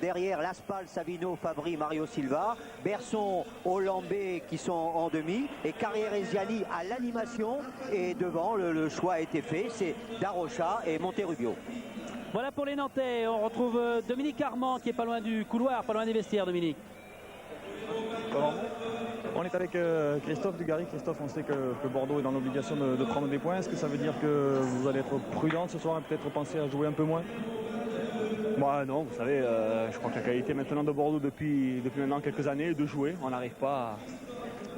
Derrière, Laspal, Savino, Fabry, Mario Silva. Berson, Olambé qui sont en demi. Et Carrière et Ziani à l'animation. Et devant, le choix a été fait. C'est Darocha et Monterrubio. Voilà pour les Nantais. On retrouve Dominique Armand qui est pas loin du couloir, pas loin des vestiaires, Dominique. On est avec Christophe Dugarry. Christophe, on sait que Bordeaux est dans l'obligation de prendre des points. Est-ce que ça veut dire que vous allez être prudent ce soir et peut-être penser à jouer un peu moins? Moi non, vous savez, je crois que la qualité maintenant de Bordeaux depuis maintenant quelques années est de jouer. On n'arrive pas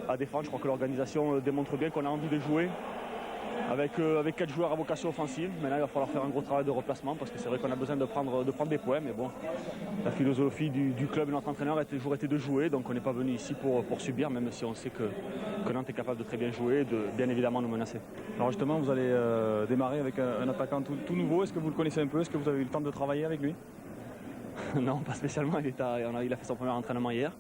à défendre. Je crois que l'organisation démontre bien qu'on a envie de jouer. Avec 4 joueurs à vocation offensive. Maintenant, il va falloir faire un gros travail de replacement parce que c'est vrai qu'on a besoin de prendre des points. Mais bon, la philosophie du club et notre entraîneur a toujours été de jouer. Donc on n'est pas venu ici pour subir, même si on sait que Nantes est capable de très bien jouer et de bien évidemment nous menacer. Alors justement, vous allez démarrer avec un attaquant tout nouveau. Est-ce que vous le connaissez un peu? Est-ce que vous avez eu le temps de travailler avec lui? Non, pas spécialement. Il a fait son premier entraînement hier.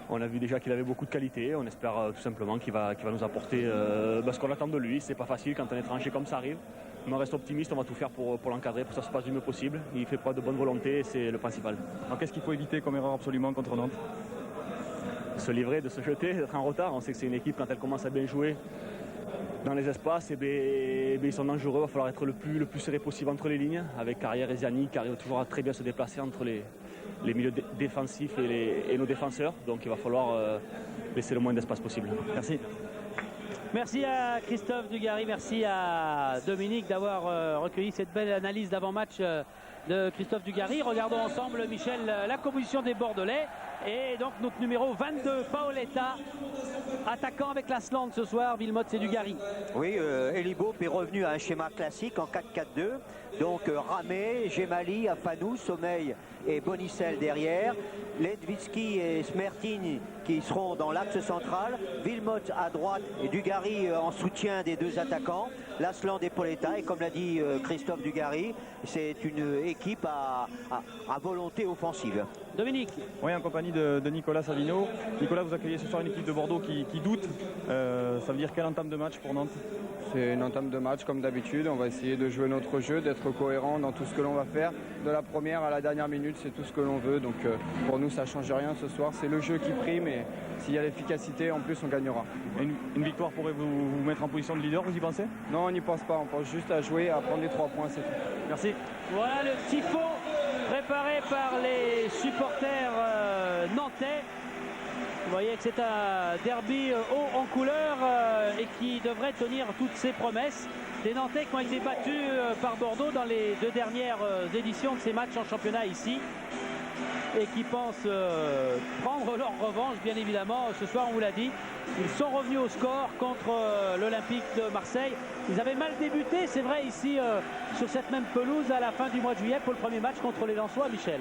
On a vu déjà qu'il avait beaucoup de qualité. On espère tout simplement qu'il va nous apporter ce qu'on attend de lui. C'est pas facile quand un étranger comme ça arrive. Mais on reste optimiste, on va tout faire pour l'encadrer, pour que ça se passe du mieux possible. Il fait preuve de bonne volonté et c'est le principal. Alors qu'est-ce qu'il faut éviter comme erreur absolument contre Nantes? De se livrer, de se jeter, d'être en retard. On sait que c'est une équipe, quand elle commence à bien jouer dans les espaces, ils sont dangereux. Il va falloir être le plus serré possible entre les lignes, avec Carrière et Ziani qui arrivent toujours à très bien se déplacer entre les milieux défensifs et nos défenseurs. Donc il va falloir laisser le moins d'espace possible. Merci. Merci à Christophe Dugarry, merci à Dominique d'avoir recueilli cette belle analyse d'avant-match de Christophe Dugarry. Regardons ensemble, Michel, la composition des Bordelais. Et donc notre numéro 22, Paoletta, attaquant avec l'Asland ce soir, Wilmots et Dugarry. Oui, Elibop est revenu à un schéma classique en 4-4-2. Donc Ramé, Gemali, Afanou, Sommeil et Bonicel derrière. Ledvitsky et Smertin qui seront dans l'axe central. Wilmots à droite et Dugarry en soutien des deux attaquants. L'Asland et Paoletta. Et comme l'a dit Christophe Dugarry, c'est une équipe à volonté offensive. Dominique. Oui, en compagnie de Nicolas Savino. Nicolas, vous accueillez ce soir une équipe de Bordeaux qui doute. Ça veut dire quelle entame de match pour Nantes? C'est une entame de match comme d'habitude. On va essayer de jouer notre jeu, d'être cohérent dans tout ce que l'on va faire. De la première à la dernière minute, c'est tout ce que l'on veut. Donc pour nous, ça ne change rien ce soir. C'est le jeu qui prime et s'il y a l'efficacité, en plus, on gagnera. Et une victoire pourrait vous mettre en position de leader, vous y pensez? Non, on n'y pense pas. On pense juste à jouer, à prendre les 3 points, c'est tout. Merci. Voilà le tifo préparé par les supporters nantais. Vous voyez que c'est un derby haut en couleur et qui devrait tenir toutes ses promesses. Des Nantais qui ont été battus par Bordeaux dans les 2 dernières éditions de ces matchs en championnat ici. Et qui pensent prendre leur revanche, bien évidemment. Ce soir, on vous l'a dit, ils sont revenus au score contre l'Olympique de Marseille. Ils avaient mal débuté, c'est vrai, ici, sur cette même pelouse à la fin du mois de juillet pour le premier match contre les Lensois, Michel.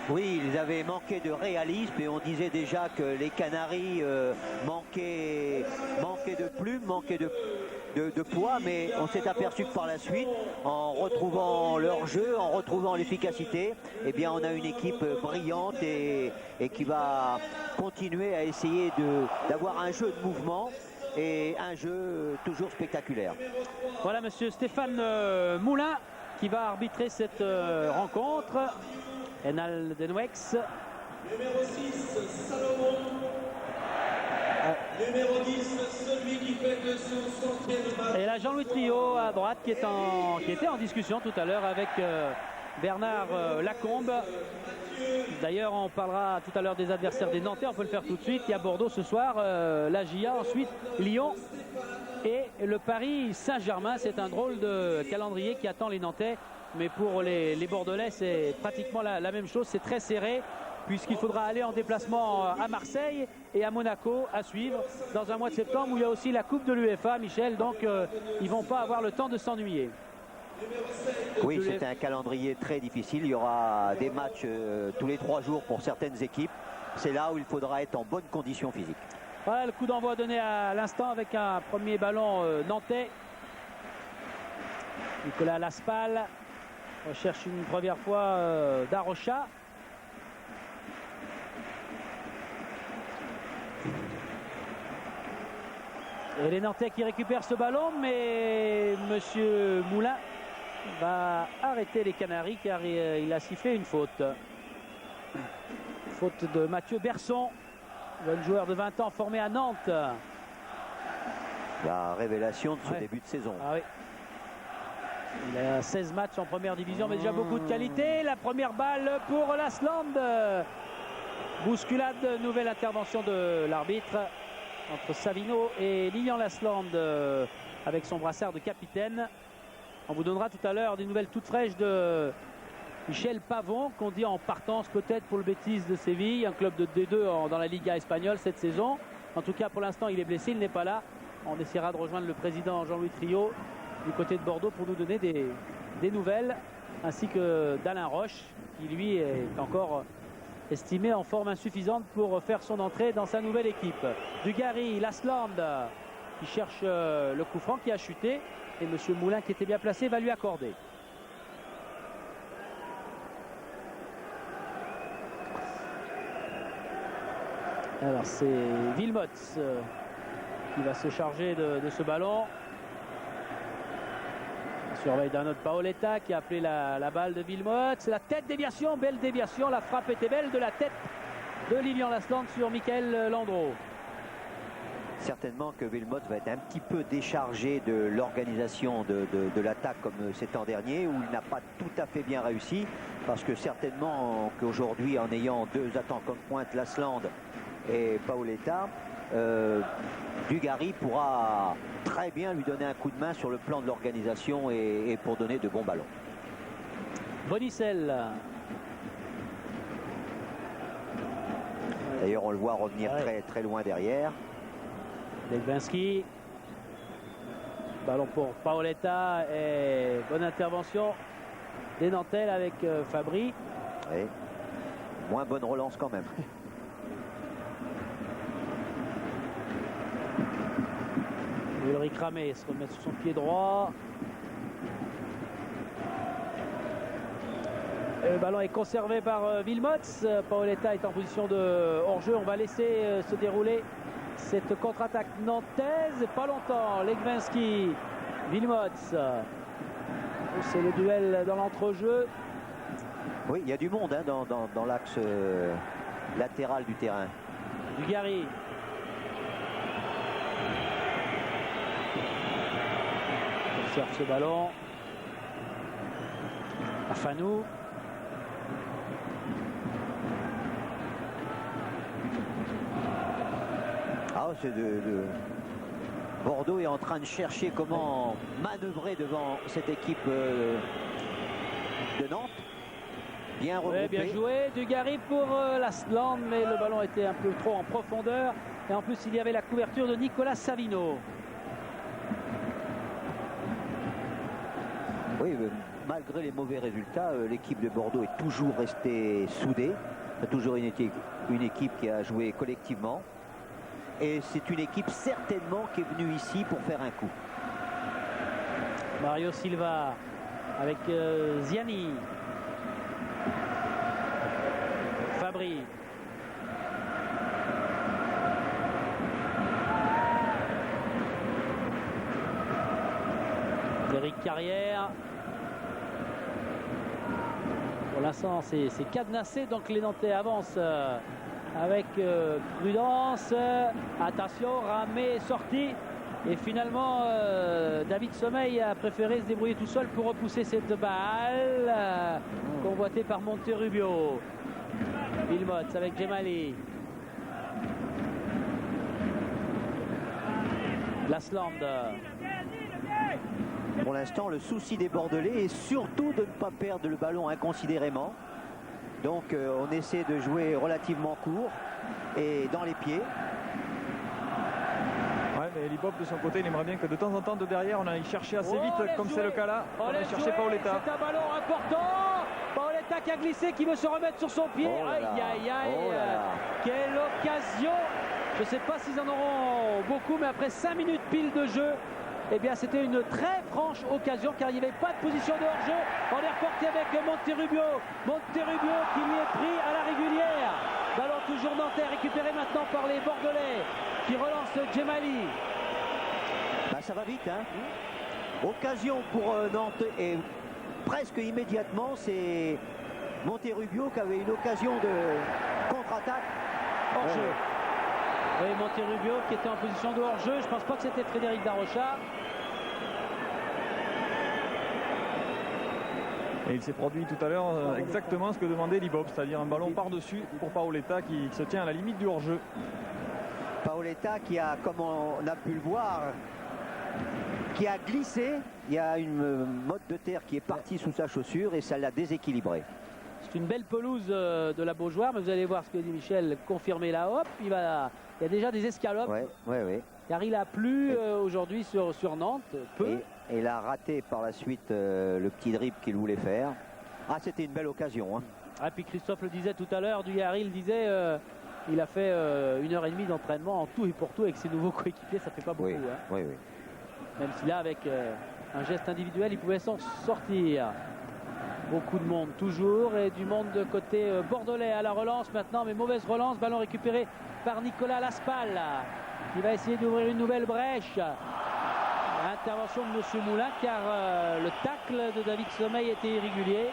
Oui, ils avaient manqué de réalisme et on disait déjà que les Canaries manquaient de plumes, manquaient de poids, mais on s'est aperçu que par la suite, en retrouvant leur jeu, en retrouvant l'efficacité, eh bien on a une équipe brillante et qui va continuer à essayer d'avoir un jeu de mouvement et un jeu toujours spectaculaire. Voilà monsieur Stéphane Moulin qui va arbitrer cette rencontre. Enal Denwex. Numéro 6, Salomon. Numéro 10, celui qui fait de son 100e match. Et là, Jean-Louis Trio à droite qui était en discussion tout à l'heure avec Bernard Lacombe. D'ailleurs, on parlera tout à l'heure des adversaires des Nantais. On peut le faire tout de suite. Il y a Bordeaux ce soir, la GIA, ensuite Lyon et le Paris Saint-Germain. C'est un drôle de calendrier qui attend les Nantais. Mais pour les Bordelais, c'est pratiquement la même chose. C'est très serré puisqu'il faudra aller en déplacement à Marseille et à Monaco à suivre dans un mois de septembre où il y a aussi la Coupe de l'UEFA, Michel. Donc, ils ne vont pas avoir le temps de s'ennuyer. Oui, c'est un calendrier très difficile. Il y aura des matchs tous les 3 jours pour certaines équipes. C'est là où il faudra être en bonne condition physique. Voilà le coup d'envoi donné à l'instant avec un premier ballon nantais. Nicolas Laspal recherche une première fois Darocha. Et les Nantais qui récupèrent ce ballon, mais monsieur Moulin va arrêter les Canaries car il a sifflé une faute. Faute de Mathieu Berson, jeune joueur de 20 ans formé à Nantes. La révélation de ce Ouais. début de saison. Ah oui. Il a 16 matchs en première division, mais déjà beaucoup de qualité. La première balle pour l'Asland. Bousculade, nouvelle intervention de l'arbitre entre Savino et Lilian Lasland avec son brassard de capitaine. On vous donnera tout à l'heure des nouvelles toutes fraîches de Michel Pavon, qu'on dit en partance peut-être pour le Betis de Séville, un club de D2 dans la Liga espagnole cette saison. En tout cas, pour l'instant, il est blessé, il n'est pas là. On essaiera de rejoindre le président Jean-Louis Trio du côté de Bordeaux pour nous donner des nouvelles, ainsi que d'Alain Roche, qui lui est encore estimé en forme insuffisante pour faire son entrée dans sa nouvelle équipe. Dugarry, Lasland, qui cherche le coup franc, qui a chuté, et M. Moulin, qui était bien placé, va lui accorder. Alors c'est Wilmots qui va se charger de ce ballon. Surveille d'un autre Paoletta qui a appelé la balle de Wilmots. La tête déviation, belle déviation. La frappe était belle de la tête de Lilian Lasland sur Michael Landreau. Certainement que Wilmots va être un petit peu déchargé de l'organisation de l'attaque comme cet an dernier, où il n'a pas tout à fait bien réussi, parce que certainement qu'aujourd'hui, en ayant deux attaquants comme pointe, Lasland et Paoletta, Dugarry pourra très bien lui donner un coup de main sur le plan de l'organisation et pour donner de bons ballons. Bonicel. D'ailleurs, on le voit revenir très loin derrière. Legwinski. Ballon pour Paoletta et bonne intervention des Nantais avec Fabry. Oui. Moins bonne relance quand même. Ulrich Ramé se remet sur son pied droit. Et le ballon est conservé par Wilmots. Paoletta est en position de hors-jeu. On va laisser se dérouler cette contre-attaque nantaise. Pas longtemps. Legwinski, Wilmots. C'est le duel dans l'entrejeu. Oui, il y a du monde hein, dans l'axe latéral du terrain. Dugarry. Observe ce ballon. Afanou. Ah, c'est Bordeaux est en train de chercher comment manœuvrer devant cette équipe de Nantes. Bien regroupé. Ouais, bien joué. Dugarry pour Lasland, mais le ballon était un peu trop en profondeur. Et en plus, il y avait la couverture de Nicolas Savino. Oui, malgré les mauvais résultats, l'équipe de Bordeaux est toujours restée soudée. C'est toujours une équipe qui a joué collectivement. Et c'est une équipe certainement qui est venue ici pour faire un coup. Mario Silva avec Ziani. Fabry. Eric Carrière. Pour l'instant, c'est cadenassé, donc les Nantais avancent avec prudence. Attention, Ramé est sorti. Et finalement, David Sommeil a préféré se débrouiller tout seul pour repousser cette balle convoitée par Monterrubio. Wilmots avec Djemali. Lasland. Pour l'instant, le souci des Bordelais est surtout de ne pas perdre le ballon inconsidérément. Donc on essaie de jouer relativement court et dans les pieds. Ouais, mais Libop de son côté, il aimerait bien que de temps en temps de derrière on aille chercher assez vite, comme c'est le cas là. On aille chercher Paoletta. C'est un ballon important. Paoletta qui a glissé, qui veut se remettre sur son pied. Oh là là. Aïe aïe aïe. Oh là là. Quelle occasion. Je ne sais pas s'ils en auront beaucoup, mais après 5 minutes pile de jeu, eh bien c'était une très franche occasion car il n'y avait pas de position de hors-jeu. On est reporté avec Monterrubio. Monterrubio qui lui est pris à la régulière. Ballon toujours nantais, récupéré maintenant par les Bordelais qui relancent Djemali. Bah, ça va vite. Hein. Occasion pour Nantes et presque immédiatement c'est Monterrubio qui avait une occasion de contre-attaque. Hors-jeu. Oui, Monterrubio qui était en position de hors-jeu. Je ne pense pas que c'était Frédéric Darocha. Et il s'est produit tout à l'heure exactement ce que demandait Libob, c'est-à-dire un ballon par-dessus pour Paoletta qui se tient à la limite du hors-jeu. Paoletta qui a, comme on a pu le voir, qui a glissé. Il y a une motte de terre qui est partie sous sa chaussure et ça l'a déséquilibré. C'est une belle pelouse de la Beaujoire, mais vous allez voir ce que dit Michel, confirmer là, hop, il y a déjà des escalopes. Ouais. Car il a plu aujourd'hui sur Nantes, peu. Et il a raté par la suite le petit dribble qu'il voulait faire. Ah, c'était une belle occasion. Hein. Ah, puis Christophe le disait tout à l'heure, Dugarry il disait, il a fait 1h30 d'entraînement en tout et pour tout avec ses nouveaux coéquipiers, ça fait pas beaucoup. Oui. Même si là, avec un geste individuel, il pouvait s'en sortir. Beaucoup de monde toujours et du monde de côté bordelais à la relance maintenant, mais mauvaise relance, ballon récupéré par Nicolas Laspal qui va essayer d'ouvrir une nouvelle brèche. Intervention de Monsieur Moulin car le tacle de David Sommeil était irrégulier.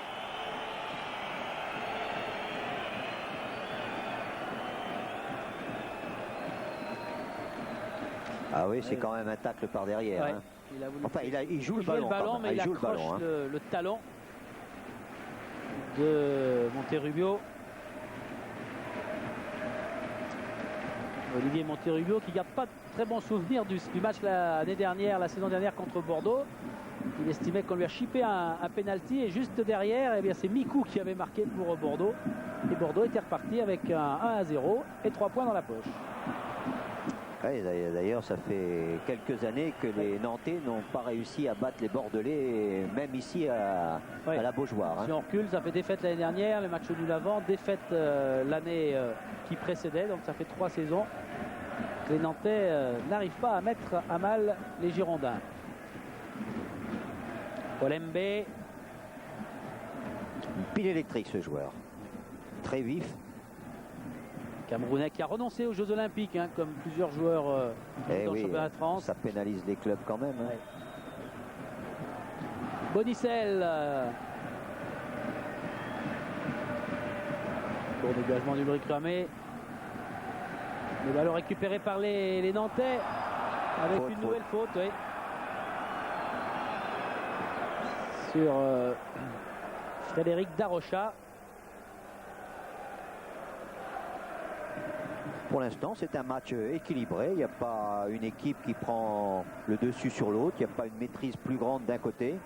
Ah oui, c'est quand même un tacle par derrière. Ouais. Hein. Il joue le ballon, mais il accroche le talon de Monterrubio. Olivier Monterrubio qui garde pas de très bons souvenirs du match la saison dernière contre Bordeaux. Il estimait qu'on lui a chippé un penalty et juste derrière, eh bien, c'est Mikou qui avait marqué pour Bordeaux. Et Bordeaux était reparti avec un 1-0 et 3 points dans la poche. Ouais, d'ailleurs, ça fait quelques années que les Nantais n'ont pas réussi à battre les Bordelais, même ici à la Beaujoire. Hein. Si on recule, ça fait défaite l'année dernière, le match nul avant, défaite l'année qui précédait, donc ça fait 3 saisons. Les Nantais n'arrivent pas à mettre à mal les Girondins. Olembe. Une pile électrique ce joueur. Très vif. Camerounais qui a renoncé aux Jeux Olympiques, hein, comme plusieurs joueurs dans le championnat de France. Ça pénalise les clubs quand même. Hein. Ouais. Bonicel. Pour dégagement du Brick Ramé. Le ballon récupéré par les Nantais avec une nouvelle faute. Oui. Sur Frédéric Darocha. Pour l'instant, c'est un match équilibré. Il n'y a pas une équipe qui prend le dessus sur l'autre. Il n'y a pas une maîtrise plus grande d'un côté.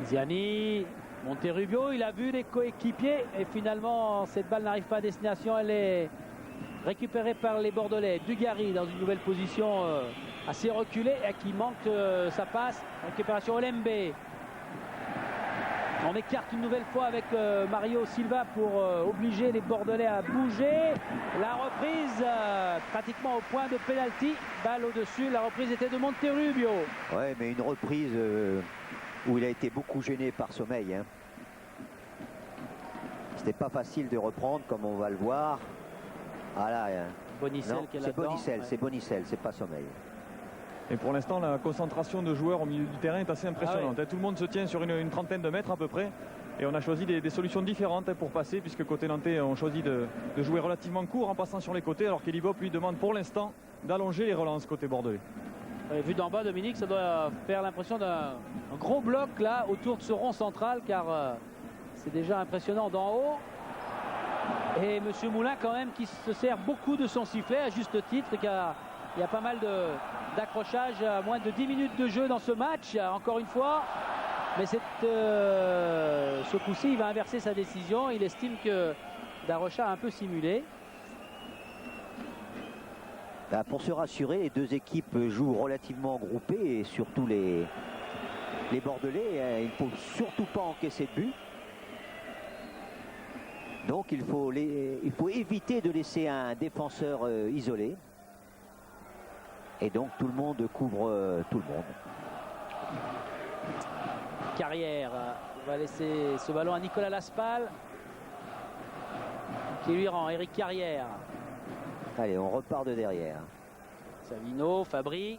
Ziani, Monterrubio, il a vu les coéquipiers et finalement cette balle n'arrive pas à destination. Elle est récupérée par les Bordelais. Dugarry dans une nouvelle position assez reculée et qui manque sa passe. Récupération Olembe. On écarte une nouvelle fois avec Mario Silva pour obliger les Bordelais à bouger. La reprise pratiquement au point de pénalty. Balle au-dessus. La reprise était de Monterrubio. Ouais, mais une reprise où il a été beaucoup gêné par Sommeil. Hein. C'était pas facile de reprendre comme on va le voir. Ah là, Bonicel qui est là-dedans. C'est Bonicel, c'est pas Sommeil. Et pour l'instant, la concentration de joueurs au milieu du terrain est assez impressionnante. Tout le monde se tient sur une trentaine de mètres à peu près. Et on a choisi des solutions différentes pour passer, puisque côté nantais, on choisit de jouer relativement court en passant sur les côtés, alors qu'Elibop lui demande pour l'instant d'allonger les relances côté bordelais. Vu d'en bas, Dominique, ça doit faire l'impression d'un gros bloc là autour de ce rond central, car c'est déjà impressionnant d'en haut. Et Monsieur Moulin quand même qui se sert beaucoup de son sifflet à juste titre, car il y a pas mal d'accrochage à moins de 10 minutes de jeu dans ce match, encore une fois. Mais ce coup-ci, il va inverser sa décision. Il estime que Darocha a un peu simulé. Pour se rassurer, les deux équipes jouent relativement groupées et surtout les Bordelais, il ne faut surtout pas encaisser de but. Donc il faut éviter de laisser un défenseur isolé. Et donc tout le monde couvre tout le monde. Carrière va laisser ce ballon à Nicolas Laspal qui lui rend Eric Carrière. Allez, on repart de derrière. Savino, Fabry.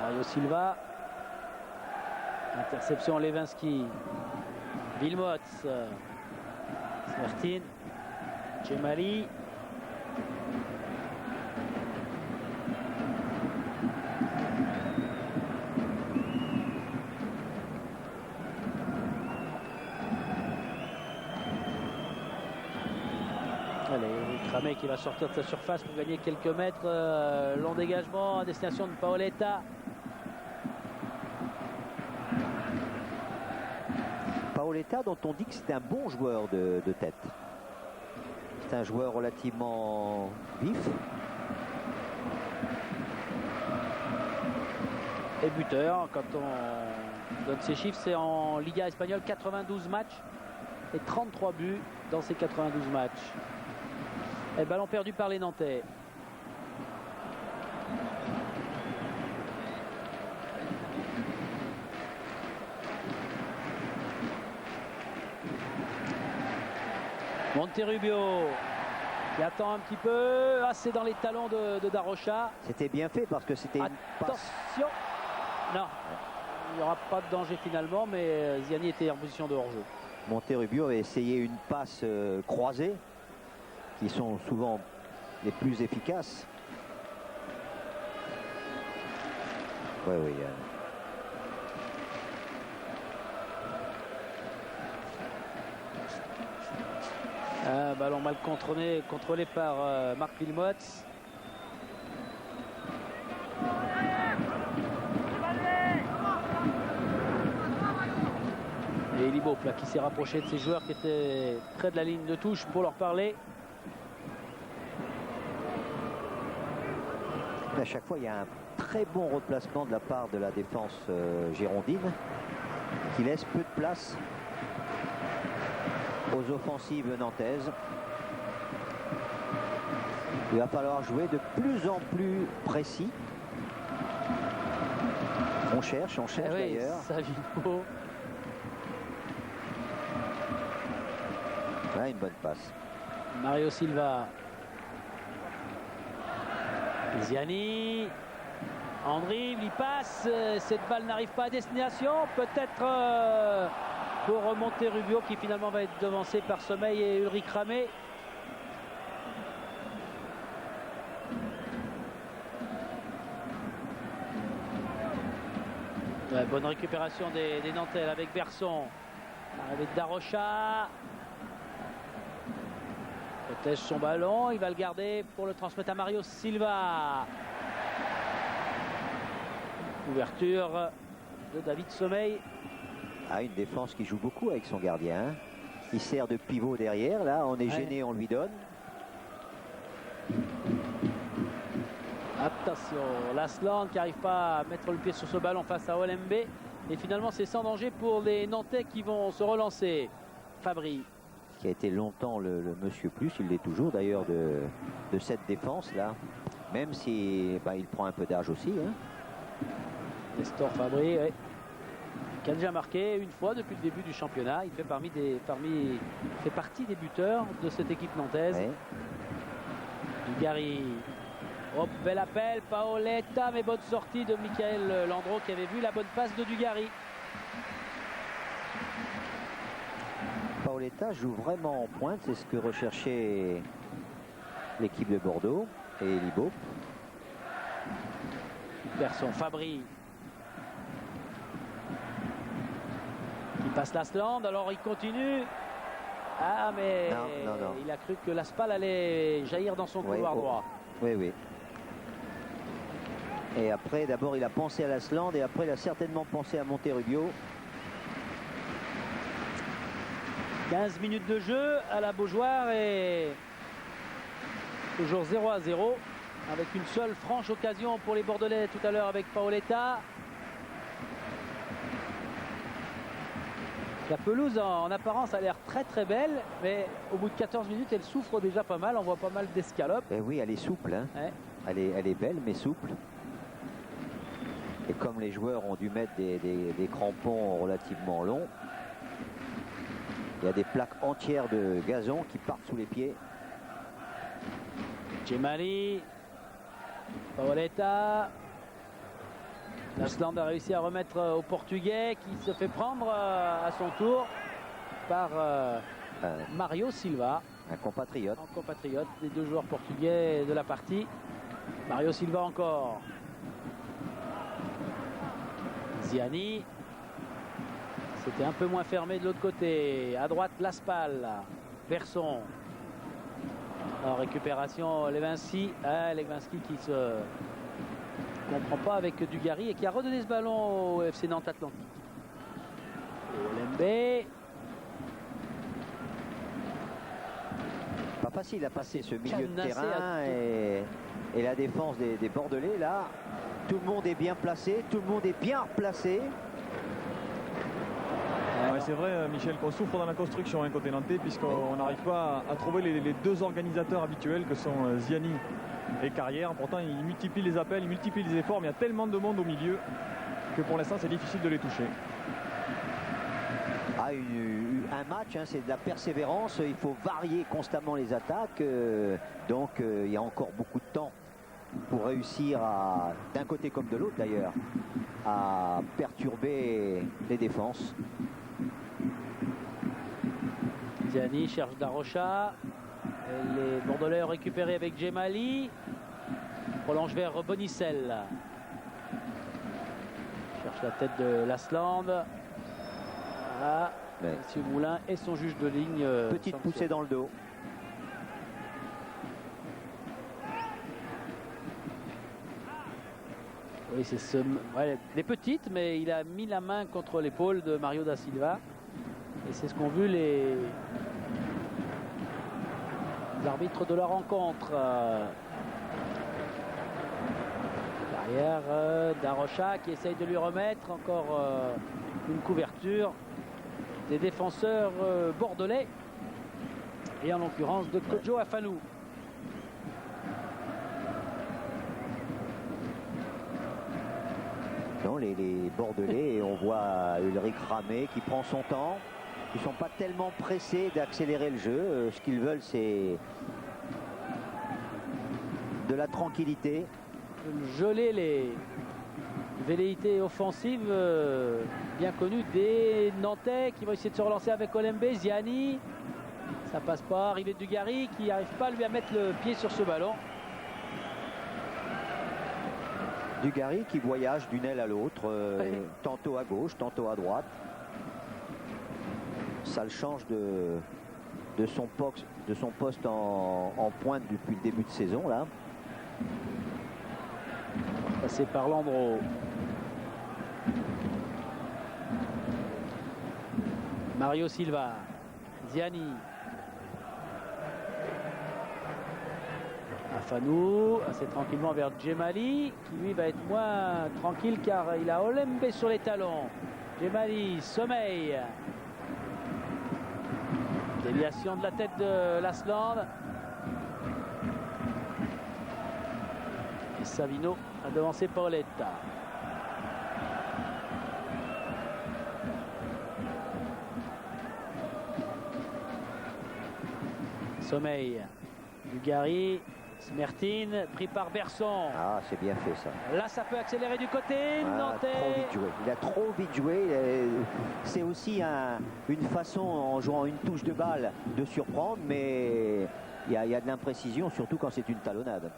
Mario Silva. Interception Lewinsky. Wilmots. Smertin. Djemali. Allez, Cramé qui va sortir de sa surface pour gagner quelques mètres. Long dégagement à destination de Paoletta. Paoletta, dont on dit que c'est un bon joueur de tête. C'est un joueur relativement vif. Et buteur, quand on donne ses chiffres, c'est en Liga espagnole, 92 matchs et 33 buts dans ces 92 matchs. Et ballon perdu par les Nantais. Monterrubio qui attend un petit peu. Ah, c'est dans les talons de Darocha. C'était bien fait parce que c'était une passe. Attention. Non, il n'y aura pas de danger finalement, mais Ziani était en position de hors-jeu. Monterrubio avait essayé une passe croisée, qui sont souvent les plus efficaces. Oui, oui. Un ballon mal contrôlé par Marc Wilmots. Et Libop là, qui s'est rapproché de ses joueurs qui étaient près de la ligne de touche pour leur parler. À chaque fois, il y a un très bon replacement de la part de la défense girondine qui laisse peu de place aux offensives nantaises. Il va falloir jouer de plus en plus précis. On cherche d'ailleurs. Savino. Là, une bonne passe. Mario Silva. Ziani. En dribble, il passe. Cette balle n'arrive pas à destination. Peut-être pour remonter Rubio qui finalement va être devancé par Sommeil et Ulrich Ramé. Ouais, bonne récupération des Nantais avec Berson. Avec Darocha. Protège son ballon, il va le garder pour le transmettre à Mario Silva. Ouverture de David Sommeil. Ah, une défense qui joue beaucoup avec son gardien. Il sert de pivot derrière. Là, on est gêné, on lui donne. Attention, Lasland qui n'arrive pas à mettre le pied sur ce ballon face à Olembe. Et finalement, c'est sans danger pour les Nantais qui vont se relancer. Fabry. Qui a été longtemps le monsieur plus, il l'est toujours d'ailleurs de cette défense là, même si il prend un peu d'âge aussi. Nestor Fabry, ouais, qui a déjà marqué une fois depuis le début du championnat. Il fait fait partie des buteurs de cette équipe nantaise. Ouais. Dugarry. Oh, bel appel, Paoletta, mais bonne sortie de Michael Landreau qui avait vu la bonne passe de Dugarry. Paoletta joue vraiment en pointe, c'est ce que recherchait l'équipe de Bordeaux et Libo. Berson, Fabry. Il passe Lasland, alors il continue. Ah mais non. Il a cru que l'Aspal allait jaillir dans son couloir droit. Oui, oui. Et après, d'abord il a pensé à Lasland et après il a certainement pensé à Monterubio. 15 minutes de jeu à la Beaujoire et toujours 0-0 avec une seule franche occasion pour les Bordelais tout à l'heure avec Paoletta. La pelouse en apparence a l'air très très belle, mais au bout de 14 minutes elle souffre déjà pas mal, on voit pas mal d'escalopes. Et oui, elle est souple, hein. Ouais. Elle est belle mais souple. Et comme les joueurs ont dû mettre des crampons relativement longs, il y a des plaques entières de gazon qui partent sous les pieds. Djemali, Paoletta. L'Asland a réussi à remettre au Portugais qui se fait prendre à son tour par Mario Silva. Un compatriote. En compatriote des deux joueurs portugais de la partie. Mario Silva encore. Ziani. C'était un peu moins fermé de l'autre côté. À droite, Laspal. Verson. En récupération, Levinsky. Levinsky qui se comprend pas avec Dugarry et qui a redonné ce ballon au FC Nantes Atlantique. Olembe. Pas facile à passer ce milieu de Canassé terrain et la défense des Bordelais. Là, tout le monde est bien placé, tout le monde est bien replacé. Ouais, c'est vrai, Michel, qu'on souffre dans la construction côté nantais, puisqu'on n'arrive pas à trouver les deux organisateurs habituels que sont Ziani et Carrière. Pourtant, ils multiplient les appels, ils multiplient les efforts, mais il y a tellement de monde au milieu que pour l'instant, c'est difficile de les toucher. Ah, un match, hein, c'est de la persévérance. Il faut varier constamment les attaques. Donc, il y a encore beaucoup de temps pour réussir, d'un côté comme de l'autre d'ailleurs, à perturber les défenses. Ziani cherche Darocha. Les Bordelais ont récupéré avec Djemali. Prolonge vers Bonicel. Cherche la tête de Lasland. Ah, Monsieur Moulin et son juge de ligne. Petite poussée dans le dos. Oui, c'est des petites, mais il a mis la main contre l'épaule de Mario da Silva. Et c'est ce qu'ont vu les arbitres de la rencontre. Derrière, Darocha qui essaye de lui remettre encore une couverture des défenseurs bordelais. Et en l'occurrence de Kodjo Afanou. Non, les Bordelais, on voit Ulrich Ramé qui prend son temps. Ils ne sont pas tellement pressés d'accélérer le jeu. Ce qu'ils veulent, c'est de la tranquillité. Geler les velléités offensives bien connues des Nantais qui vont essayer de se relancer avec Olembe. Ziani, ça passe pas. Arrivé de Dugarry qui n'arrive pas lui à mettre le pied sur ce ballon. Dugarry qui voyage d'une aile à l'autre, tantôt à gauche, tantôt à droite. Ça le change de son poste en pointe depuis le début de saison là. Passé par Landreau. Mario Silva. Ziani. Afanou, assez tranquillement vers Djemali, qui lui va être moins tranquille car il a Olembe sur les talons. Djemali, sommeil. Déviation de la tête de Lasland. Et Savino a devancé Paoletta. Sommeil. Dugarry. Smertin pris par Berson. Ah, c'est bien fait ça. Là, ça peut accélérer du côté nantais. Trop vite joué. Il a trop vite joué. C'est aussi une façon, en jouant une touche de balle, de surprendre, mais il y a de l'imprécision, surtout quand c'est une talonnade.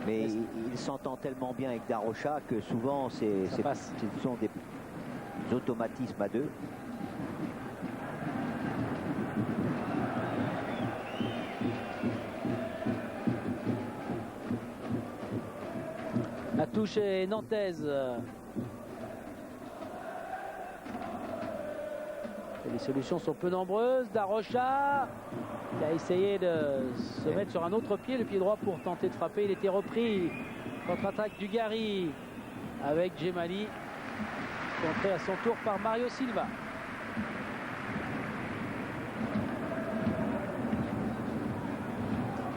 Mais il s'entend tellement bien avec Darocha que souvent, ce sont des automatismes à deux. La touche est nantaise. Et les solutions sont peu nombreuses. Darocha qui a essayé de se mettre sur un autre pied, le pied droit pour tenter de frapper. Il était repris. Contre-attaque Dugarry avec Djemali. Contré à son tour par Mario Silva.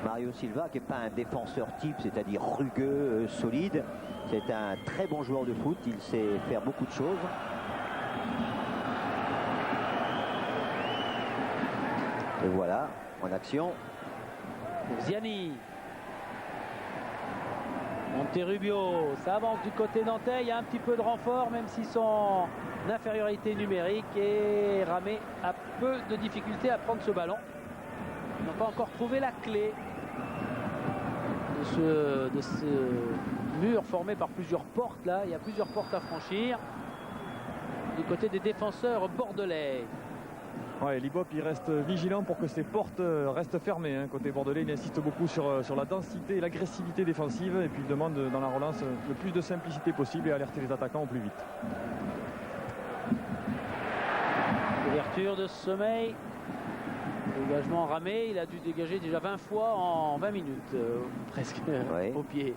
Mario Silva qui n'est pas un défenseur type, c'est-à-dire rugueux, solide. C'est un très bon joueur de foot, il sait faire beaucoup de choses. Et voilà, en action. Ziani. Monterrubio, ça avance du côté nantais, il y a un petit peu de renfort même s'ils sont en infériorité numérique et Ramé a peu de difficulté à prendre ce ballon. Ils n'ont pas encore trouvé la clé de ce mur formé par plusieurs portes là, il y a plusieurs portes à franchir du côté des défenseurs bordelais. Ouais, l'Ibop il reste vigilant pour que ces portes restent fermées. Hein. Côté bordelais, il insiste beaucoup sur la densité et l'agressivité défensive et puis il demande dans la relance le plus de simplicité possible et alerter les attaquants au plus vite. Ouverture de sommeil. Dégagement Ramé, il a dû dégager déjà 20 fois en 20 minutes, presque Ouais. au pied.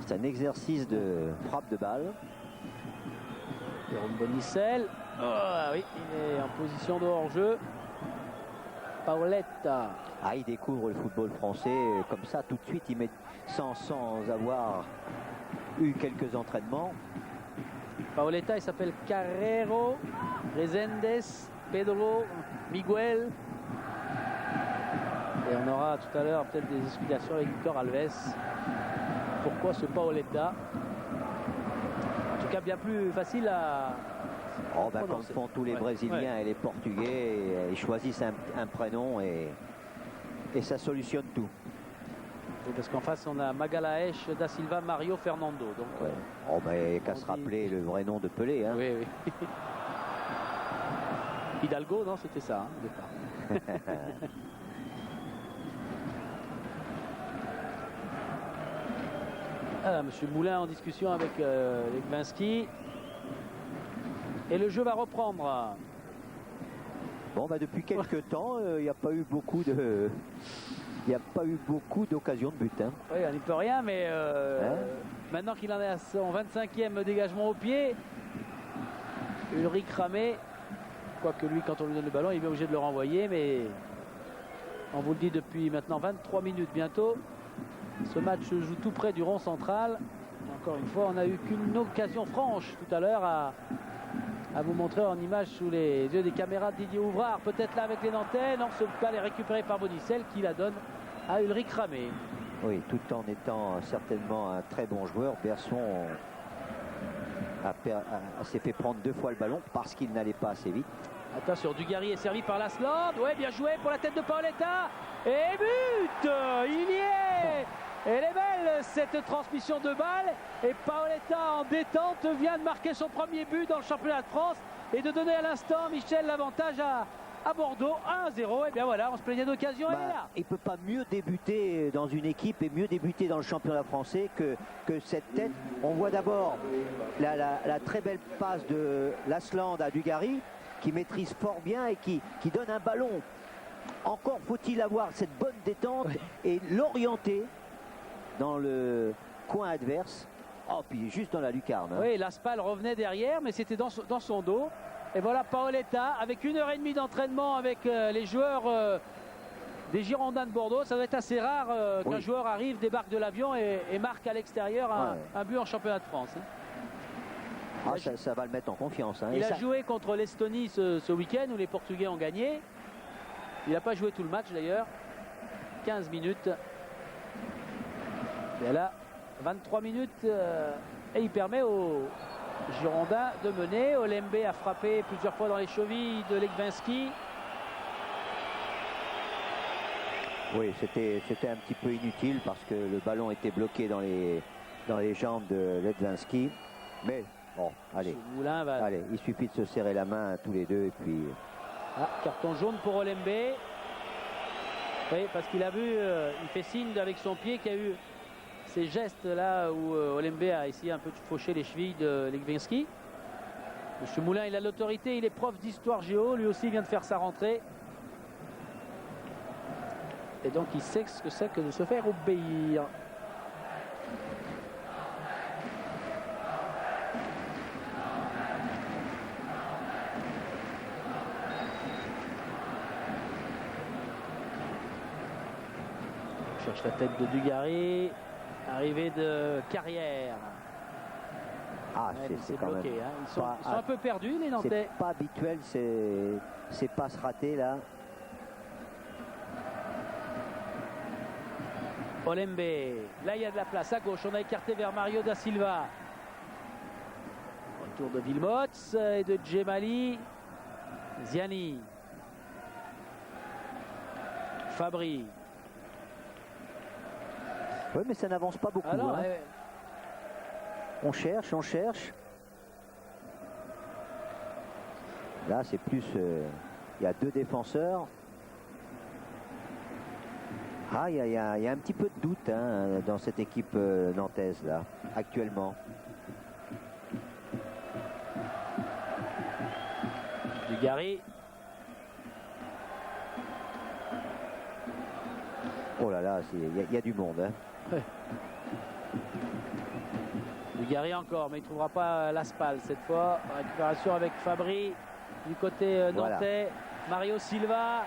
C'est un exercice de frappe de balle. Jérôme Bonicel. Oh, oui, il est en position de hors-jeu. Paoletta. Ah, il découvre le football français comme ça, tout de suite, il met sans avoir eu quelques entraînements. Paoletta, il s'appelle Carrero, Resendes, Pedro, Miguel. Et on aura tout à l'heure peut-être des explications avec Victor Alves. Pourquoi ce Paoletta? En tout cas, bien plus facile à... Oh, ben, comme font tous les Brésiliens et les Portugais, ils choisissent un prénom et ça solutionne tout. Oui, parce qu'en face, on a Magalhaes, Da Silva, Mario, Fernando. Donc, Ouais. Oh, ben, qu'à se rappeler le vrai nom de Pelé. Hein. oui, oui. Hidalgo, non, c'était ça, hein, au départ. Ah, Monsieur Moulin en discussion avec Legwinski. Et le jeu va reprendre. Bon, bah, depuis quelques temps, il n'y a pas eu beaucoup de... Il n'y a pas eu beaucoup d'occasions de but. Hein. Oui, on n'y peut rien, mais maintenant qu'il en est à son 25e dégagement au pied, Ulrich Ramé, quoique lui, quand on lui donne le ballon, il est obligé de le renvoyer, mais on vous le dit depuis maintenant 23 minutes bientôt. Ce match se joue tout près du rond central. Et encore une fois, on n'a eu qu'une occasion franche tout à l'heure à vous montrer en image sous les yeux des caméras de Didier Ouvrard. Peut-être là avec les Nantais. Non, ce bal est récupéré par Bonicel qui la donne à Ulrich Ramé. Oui, tout en étant certainement un très bon joueur, Berson s'est fait prendre 2 fois le ballon parce qu'il n'allait pas assez vite. Attention, Dugarry est servi par Lasland. Ouais, bien joué pour la tête de Paoletta. Et but! Il y est! Elle est belle cette transmission de balle. Et Paoletta en détente vient de marquer son premier but dans le championnat de France et de donner à l'instant, Michel, l'avantage à Bordeaux. 1-0. Et bien voilà, on se plaignait d'occasion, elle est là. Il ne peut pas mieux débuter dans une équipe et mieux débuter dans le championnat français que cette tête. On voit d'abord la très belle passe de Lasland à Dugarry, qui maîtrise fort bien et qui donne un ballon. Encore faut-il avoir cette bonne détente et l'orienter dans le coin adverse. Oh, puis juste dans la lucarne. Hein. Oui, l'Aspal revenait derrière, mais c'était dans son dos. Et voilà Paoletta avec 1h30 d'entraînement avec les joueurs des Girondins de Bordeaux. Ça doit être assez rare qu'un joueur arrive, débarque de l'avion et marque à l'extérieur un but en championnat de France. Hein. Ah, ça va le mettre en confiance. Hein. Il a joué contre l'Estonie ce week-end où les Portugais ont gagné. Il n'a pas joué tout le match d'ailleurs. 15 minutes. Et là, 23 minutes. Et il permet aux Girondins de mener. Olembe a frappé plusieurs fois dans les chevilles de Legwinski. Oui, c'était un petit peu inutile parce que le ballon était bloqué dans les jambes de Legwinski. Mais bon, allez. Moulin va... Allez, il suffit de se serrer la main tous les deux et puis... Ah, carton jaune pour Olembe. Oui, parce qu'il a vu, il fait signe avec son pied qu'il y a eu ces gestes là où Olembe a essayé un peu de faucher les chevilles de Legwinski. M. Moulin, il a l'autorité, il est prof d'histoire géo, lui aussi vient de faire sa rentrée. Et donc il sait ce que c'est que de se faire obéir. On cherche la tête de Dugarry. Arrivée de Carrière. Ah, Ouais, c'est quand bloqué. même... Hein. Ils sont un peu perdus, les Nantais. C'est pas habituel, ces passes ratées là. Olembe, là il y a de la place à gauche, on a écarté vers Mario da Silva. Retour de Wilmots et de Djemali. Ziani. Fabri. Oui, mais ça n'avance pas beaucoup. Alors, hein. On cherche, on cherche. Là, c'est plus... il y a 2 défenseurs. Ah, il y a un petit peu de doute hein, dans cette équipe nantaise, là, actuellement. Dugarry. Oh là là, il y a du monde. Hein. Dugarry encore, mais il ne trouvera pas l'Aspal cette fois. Récupération avec Fabri du côté nantais. Voilà. Mario Silva.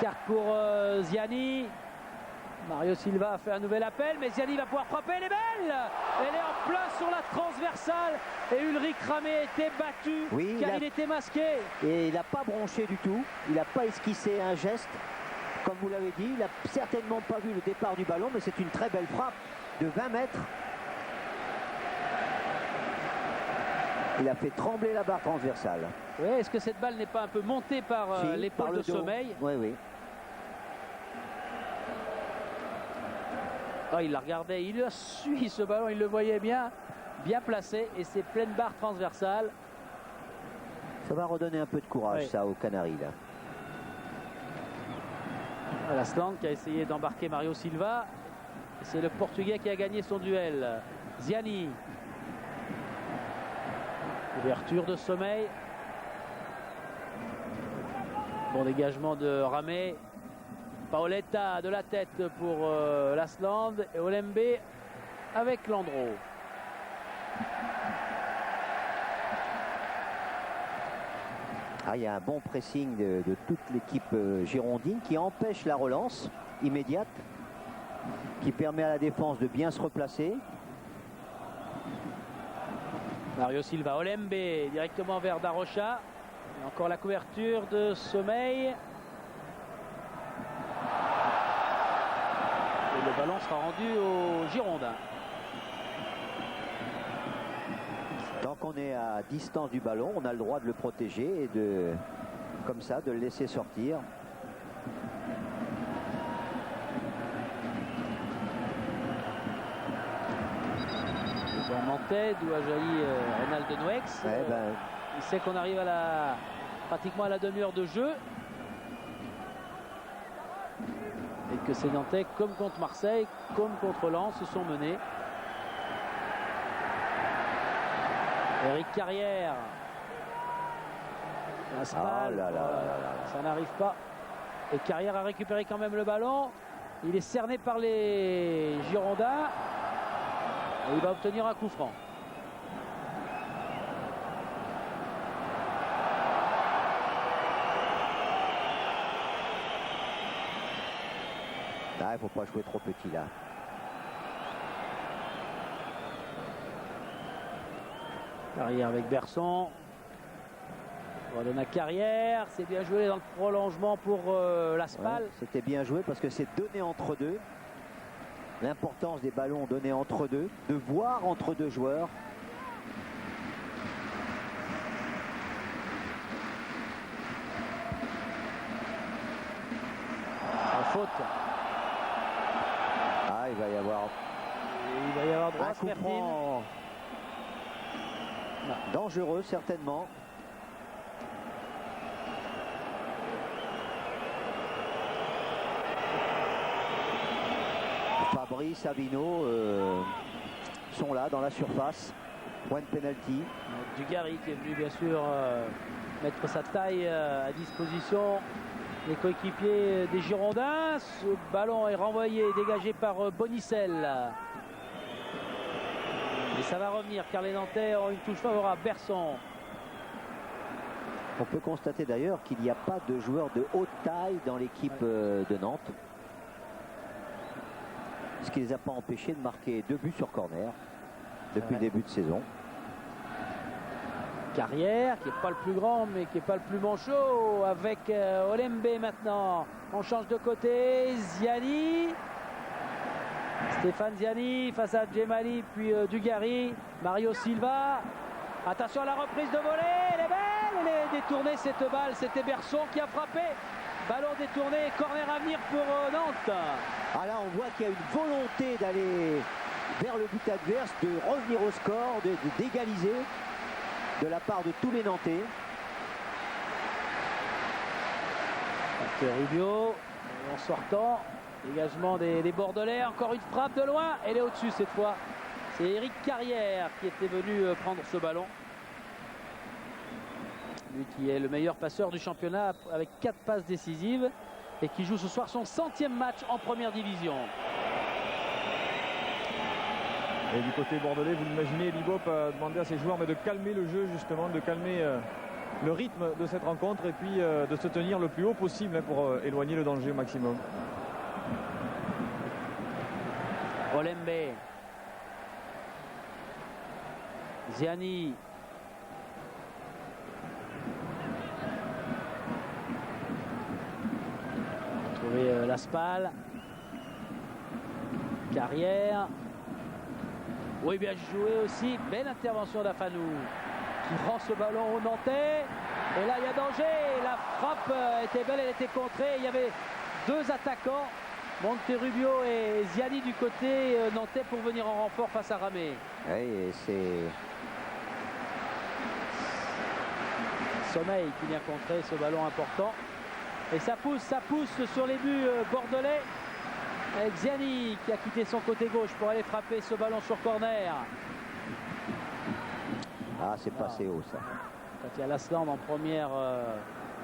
Carcourt Ziani. Mario Silva a fait un nouvel appel, mais Ziani va pouvoir frapper. Elle est belle! Elle est en plein sur la transversale. Et Ulrich Ramé était battu oui, car il était masqué. Et il n'a pas bronché du tout. Il n'a pas esquissé un geste. Comme vous l'avez dit, il n'a certainement pas vu le départ du ballon, mais c'est une très belle frappe de 20 mètres. Il a fait trembler la barre transversale. Oui, est-ce que cette balle n'est pas un peu montée par l'épaule de Sommeil? Oui, oui. Oh, il la regardait, il a suivi ce ballon, il le voyait bien placé et c'est pleine barre transversale. Ça va redonner un peu de courage, oui. Ça, aux Canaries, là. L'Asland qui a essayé d'embarquer Mario Silva. C'est le Portugais qui a gagné son duel. Ziani. Ouverture de Sommeil. Bon dégagement de Ramé. Paoletta de la tête pour l'Asland. Et Olembe avec Landreau. Ah, il y a un bon pressing de toute l'équipe girondine qui empêche la relance immédiate, qui permet à la défense de bien se replacer. Mario Silva, Olembe directement vers Darocha. Et encore la couverture de Sommeil. Et le ballon sera rendu aux Girondins. Tant qu'on est à distance du ballon, on a le droit de le protéger et de, comme ça, de le laisser sortir. Dans Nantais, d'où a jailli Reynald de Nouex. Ouais, il sait qu'on arrive à pratiquement à la demi-heure de jeu. Et que ces Nantais, comme contre Marseille, comme contre Lens, se sont menés. Eric Carrière. Ça n'arrive pas. Et Carrière a récupéré quand même le ballon. Il est cerné par les Girondins. Et il va obtenir un coup franc. Ah, il ne faut pas jouer trop petit là. Carrière avec Berson. On donne à Carrière. C'est bien joué dans le prolongement pour l'Aspal. Ouais, c'était bien joué parce que c'est donné entre deux. L'importance des ballons donnés entre deux, de voir entre deux joueurs. En faute. Ah, il va y avoir droit un coup franc dangereux certainement. Fabri, Savino sont là dans la surface. Point de penalty. Dugarry qui est venu bien sûr mettre sa taille à disposition des coéquipiers des Girondins. Ce ballon est renvoyé, dégagé par Bonicel. Et ça va revenir car les Nantais ont une touche favorable. Berson. On peut constater d'ailleurs qu'il n'y a pas de joueurs de haute taille dans l'équipe de Nantes. Ce qui ne les a pas empêchés de marquer 2 buts sur corner depuis le début de saison. Carrière, qui n'est pas le plus grand, mais qui n'est pas le plus manchot, avec Olembe maintenant. On change de côté, Ziani. Stéphane Ziani face à Djemali, puis Dugarry. Mario Silva. Attention à la reprise de volée, elle est belle, elle est détournée cette balle, c'était Berson qui a frappé. Ballon détourné, corner à venir pour Nantes. Ah là, on voit qu'il y a une volonté d'aller vers le but adverse, de revenir au score, d'égaliser de la part de tous les Nantais. Rubio, en sortant, dégagement des Bordelais, encore une frappe de loin, elle est au-dessus cette fois. C'est Eric Carrière qui était venu prendre ce ballon. Lui qui est le meilleur passeur du championnat avec 4 passes décisives et qui joue ce soir son 100e match en première division. Et du côté bordelais, vous l'imaginez, Libop a demandé à ses joueurs de calmer le jeu justement, de calmer le rythme de cette rencontre et puis de se tenir le plus haut possible pour éloigner le danger au maximum. Olembe. Ziani. Trouver Laspal. Carrière. Oui, bien joué aussi. Belle intervention d'Afanou qui rend ce ballon au Nantais. Et là, il y a danger. La frappe était belle, elle était contrée. Il y avait 2 attaquants, Monterrubio et Ziani du côté nantais pour venir en renfort face à Ramé. Oui, c'est Sommeil qui vient contrer ce ballon important. Et ça pousse sur les buts bordelais. Avec Ziani qui a quitté son côté gauche pour aller frapper ce ballon sur corner. Ah, c'est passé haut ça. Quand il y a l'Asland en première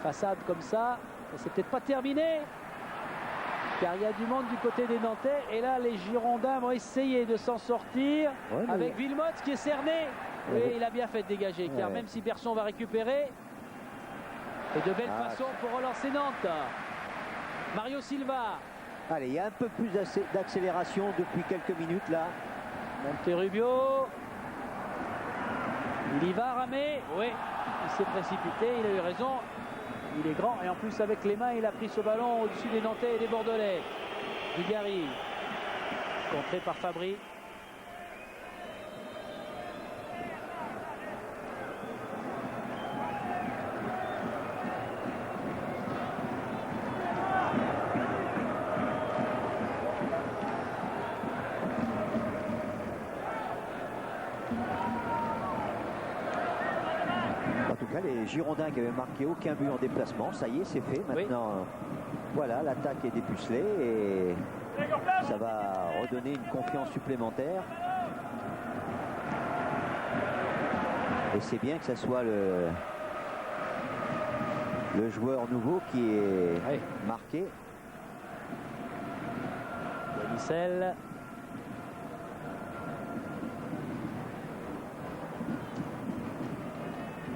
façade comme ça, c'est peut-être pas terminé. Car il y a du monde du côté des Nantais. Et là, les Girondins vont essayer de s'en sortir avec Villemot qui est cerné. Et il a bien fait de dégager. Car même si Berson va récupérer, et de belle façon pour relancer Nantes. Mario Silva. Allez, il y a un peu plus d'accélération depuis quelques minutes là. Monterubio. Il y va, Ramé. Oui, il s'est précipité, il a eu raison. Il est grand et en plus avec les mains, il a pris ce ballon au-dessus des Nantais et des Bordelais. Dugarry. Contré par Fabry. Les Girondins qui avaient marqué aucun but en déplacement, ça y est, c'est fait. Maintenant, voilà, l'attaque est dépucelée et ça va redonner une confiance supplémentaire. Et c'est bien que ce soit le joueur nouveau qui est marqué. Denisel.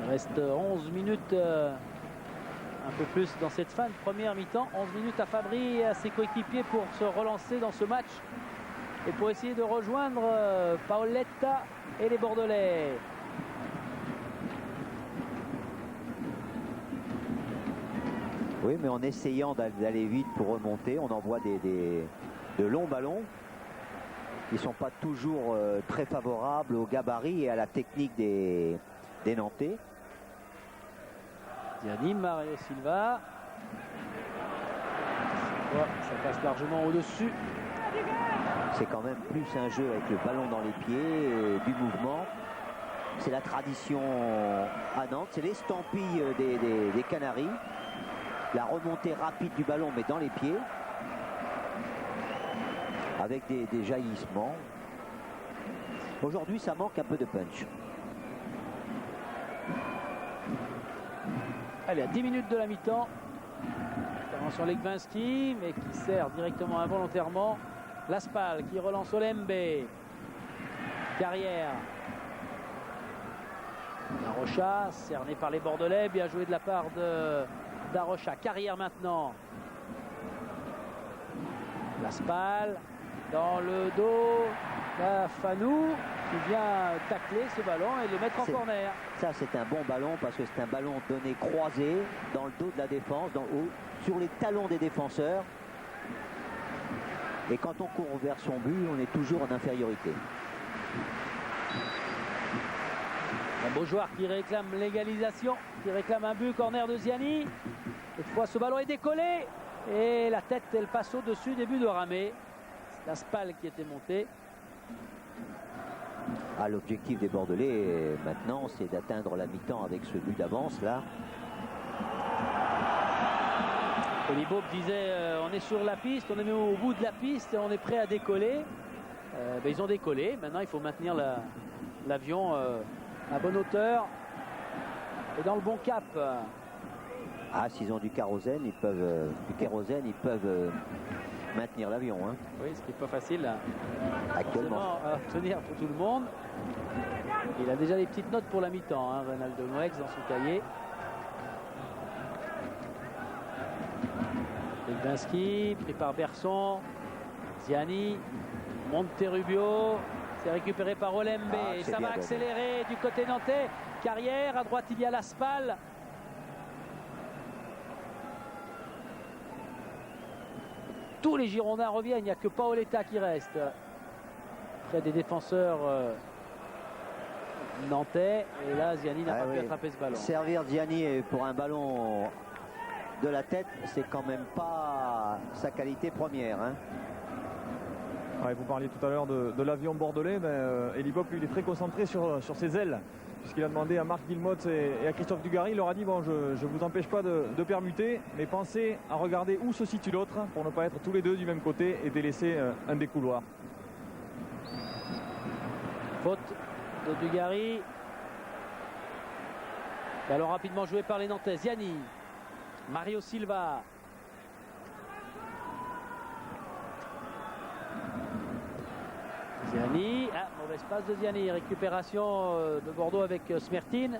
Il reste 11 minutes, un peu plus dans cette fin de première mi-temps. 11 minutes à Fabry et à ses coéquipiers pour se relancer dans ce match et pour essayer de rejoindre Paoletta et les Bordelais. Oui, mais en essayant d'aller vite pour remonter, on envoie de longs ballons qui ne sont pas toujours très favorables au gabarit et à la technique des Nantais. Ziani, Mario Silva. Ça passe largement au-dessus. C'est quand même plus un jeu avec le ballon dans les pieds, du mouvement. C'est la tradition à Nantes, c'est l'estampille des Canaries. La remontée rapide du ballon, mais dans les pieds. Avec des jaillissements. Aujourd'hui, ça manque un peu de punch. Allez, à 10 minutes de la mi-temps. Intervention Legwinski, mais qui sert directement involontairement. Laspal qui relance Olembe. Carrière. Darocha, cerné par les Bordelais. Bien joué de la part de Darocha. Carrière maintenant. Laspal. Dans le dos d'Afanou. qui vient tacler ce ballon et le mettre en corner. Ça, c'est un bon ballon parce que c'est un ballon donné croisé dans le dos de la défense, sur les talons des défenseurs. Et quand on court vers son but, on est toujours en infériorité. Un beau joueur qui réclame l'égalisation, qui réclame un but, corner de Ziani. Cette fois, ce ballon est décollé et la tête, elle passe au-dessus des buts de Ramé. C'est la Spal qui était montée. Ah, l'objectif des Bordelais maintenant, c'est d'atteindre la mi-temps avec ce but d'avance là. Olibo disait on est sur la piste, on est au bout de la piste et on est prêt à décoller. Ils ont décollé, maintenant il faut maintenir l'avion à bonne hauteur et dans le bon cap. Ah, s'ils ont du kérosène, ils peuvent maintenir l'avion. Hein. Oui, ce qui n'est pas facile Actuellement. À obtenir pour tout le monde. Il a déjà des petites notes pour la mi-temps, hein, Ronaldo Noex dans son cahier. Elbinski, pris par Berson. Ziani, Monterrubio. C'est récupéré par Olembe. Et ça va accélérer du côté nantais. Carrière, à droite il y a la Spal. Tous les Girondins reviennent, il n'y a que Paoletta qui reste. Près des défenseurs nantais. Et là, Ziani n'a pas pu attraper ce ballon. Servir Ziani pour un ballon de la tête, c'est quand même pas sa qualité première. Hein. Ouais, vous parliez tout à l'heure de l'avion bordelais. Elibop, lui, il est très concentré sur ses ailes. Puisqu'il a demandé à Marc Guilmotte et à Christophe Dugarry, il leur a dit bon, je ne vous empêche pas de permuter, mais pensez à regarder où se situe l'autre pour ne pas être tous les deux du même côté et délaisser un des couloirs. Faute de Dugarry. Ballon rapidement joué par les Nantais. Ziani, Mario Silva. Ziani, mauvaise passe de Ziani, récupération de Bordeaux avec Smertin.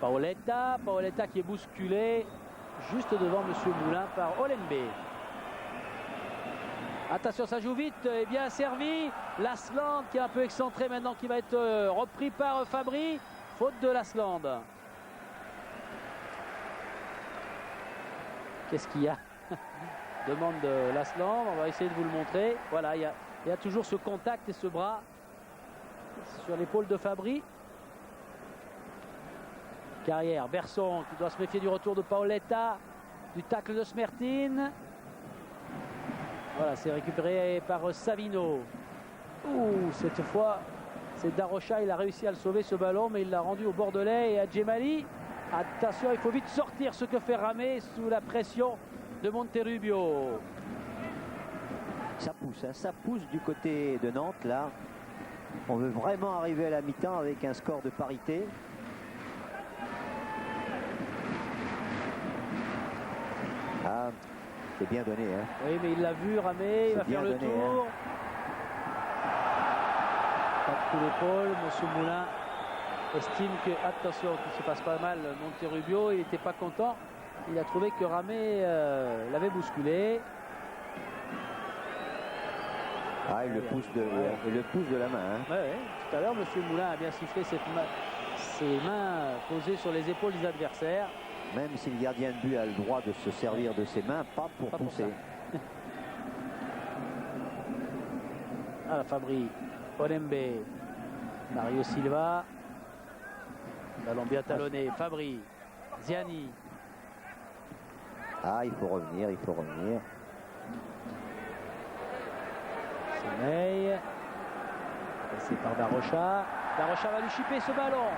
Paoletta qui est bousculé juste devant Monsieur Moulin par Olembe. Attention, ça joue vite et bien servi. Lasland qui est un peu excentré maintenant, qui va être repris par Fabry. Faute de Lasland. Qu'est-ce qu'il y a? Demande de Lasland, on va essayer de vous le montrer. Voilà, il y a toujours ce contact et ce bras sur l'épaule de Fabry. Carrière, Berson qui doit se méfier du retour de Paoletta, du tacle de Smertin. Voilà, c'est récupéré par Savino. Cette fois, c'est Darocha, il a réussi à le sauver ce ballon, mais il l'a rendu au Bordelais et à Djemali. Attention, il faut vite sortir, ce que fait Ramé sous la pression de Monterrubio. Ça pousse, hein, ça pousse du côté de Nantes là. On veut vraiment arriver à la mi-temps avec un score de parité. Ah, c'est bien donné. Hein. Oui, mais il l'a vu, Ramé, il va faire le tour. Hein. Pas de coup d'épaule, Monsieur Moulin estime que, attention, qu'il se passe pas mal, Monterrubio, il n'était pas content. Il a trouvé que Ramé l'avait bousculé. Ah, il le pousse de la main. Hein. Ouais. Tout à l'heure, Monsieur Moulin a bien sifflé ses mains posées sur les épaules des adversaires. Même si le gardien de but a le droit de se servir de ses mains, pas pour pousser. Ah, Fabry, Olembe, Mario Silva. Ballon bien talonné, Fabry, Ziani. Ah, il faut revenir. Sommeil. Passé par Darocha. Darocha va lui chipper ce ballon.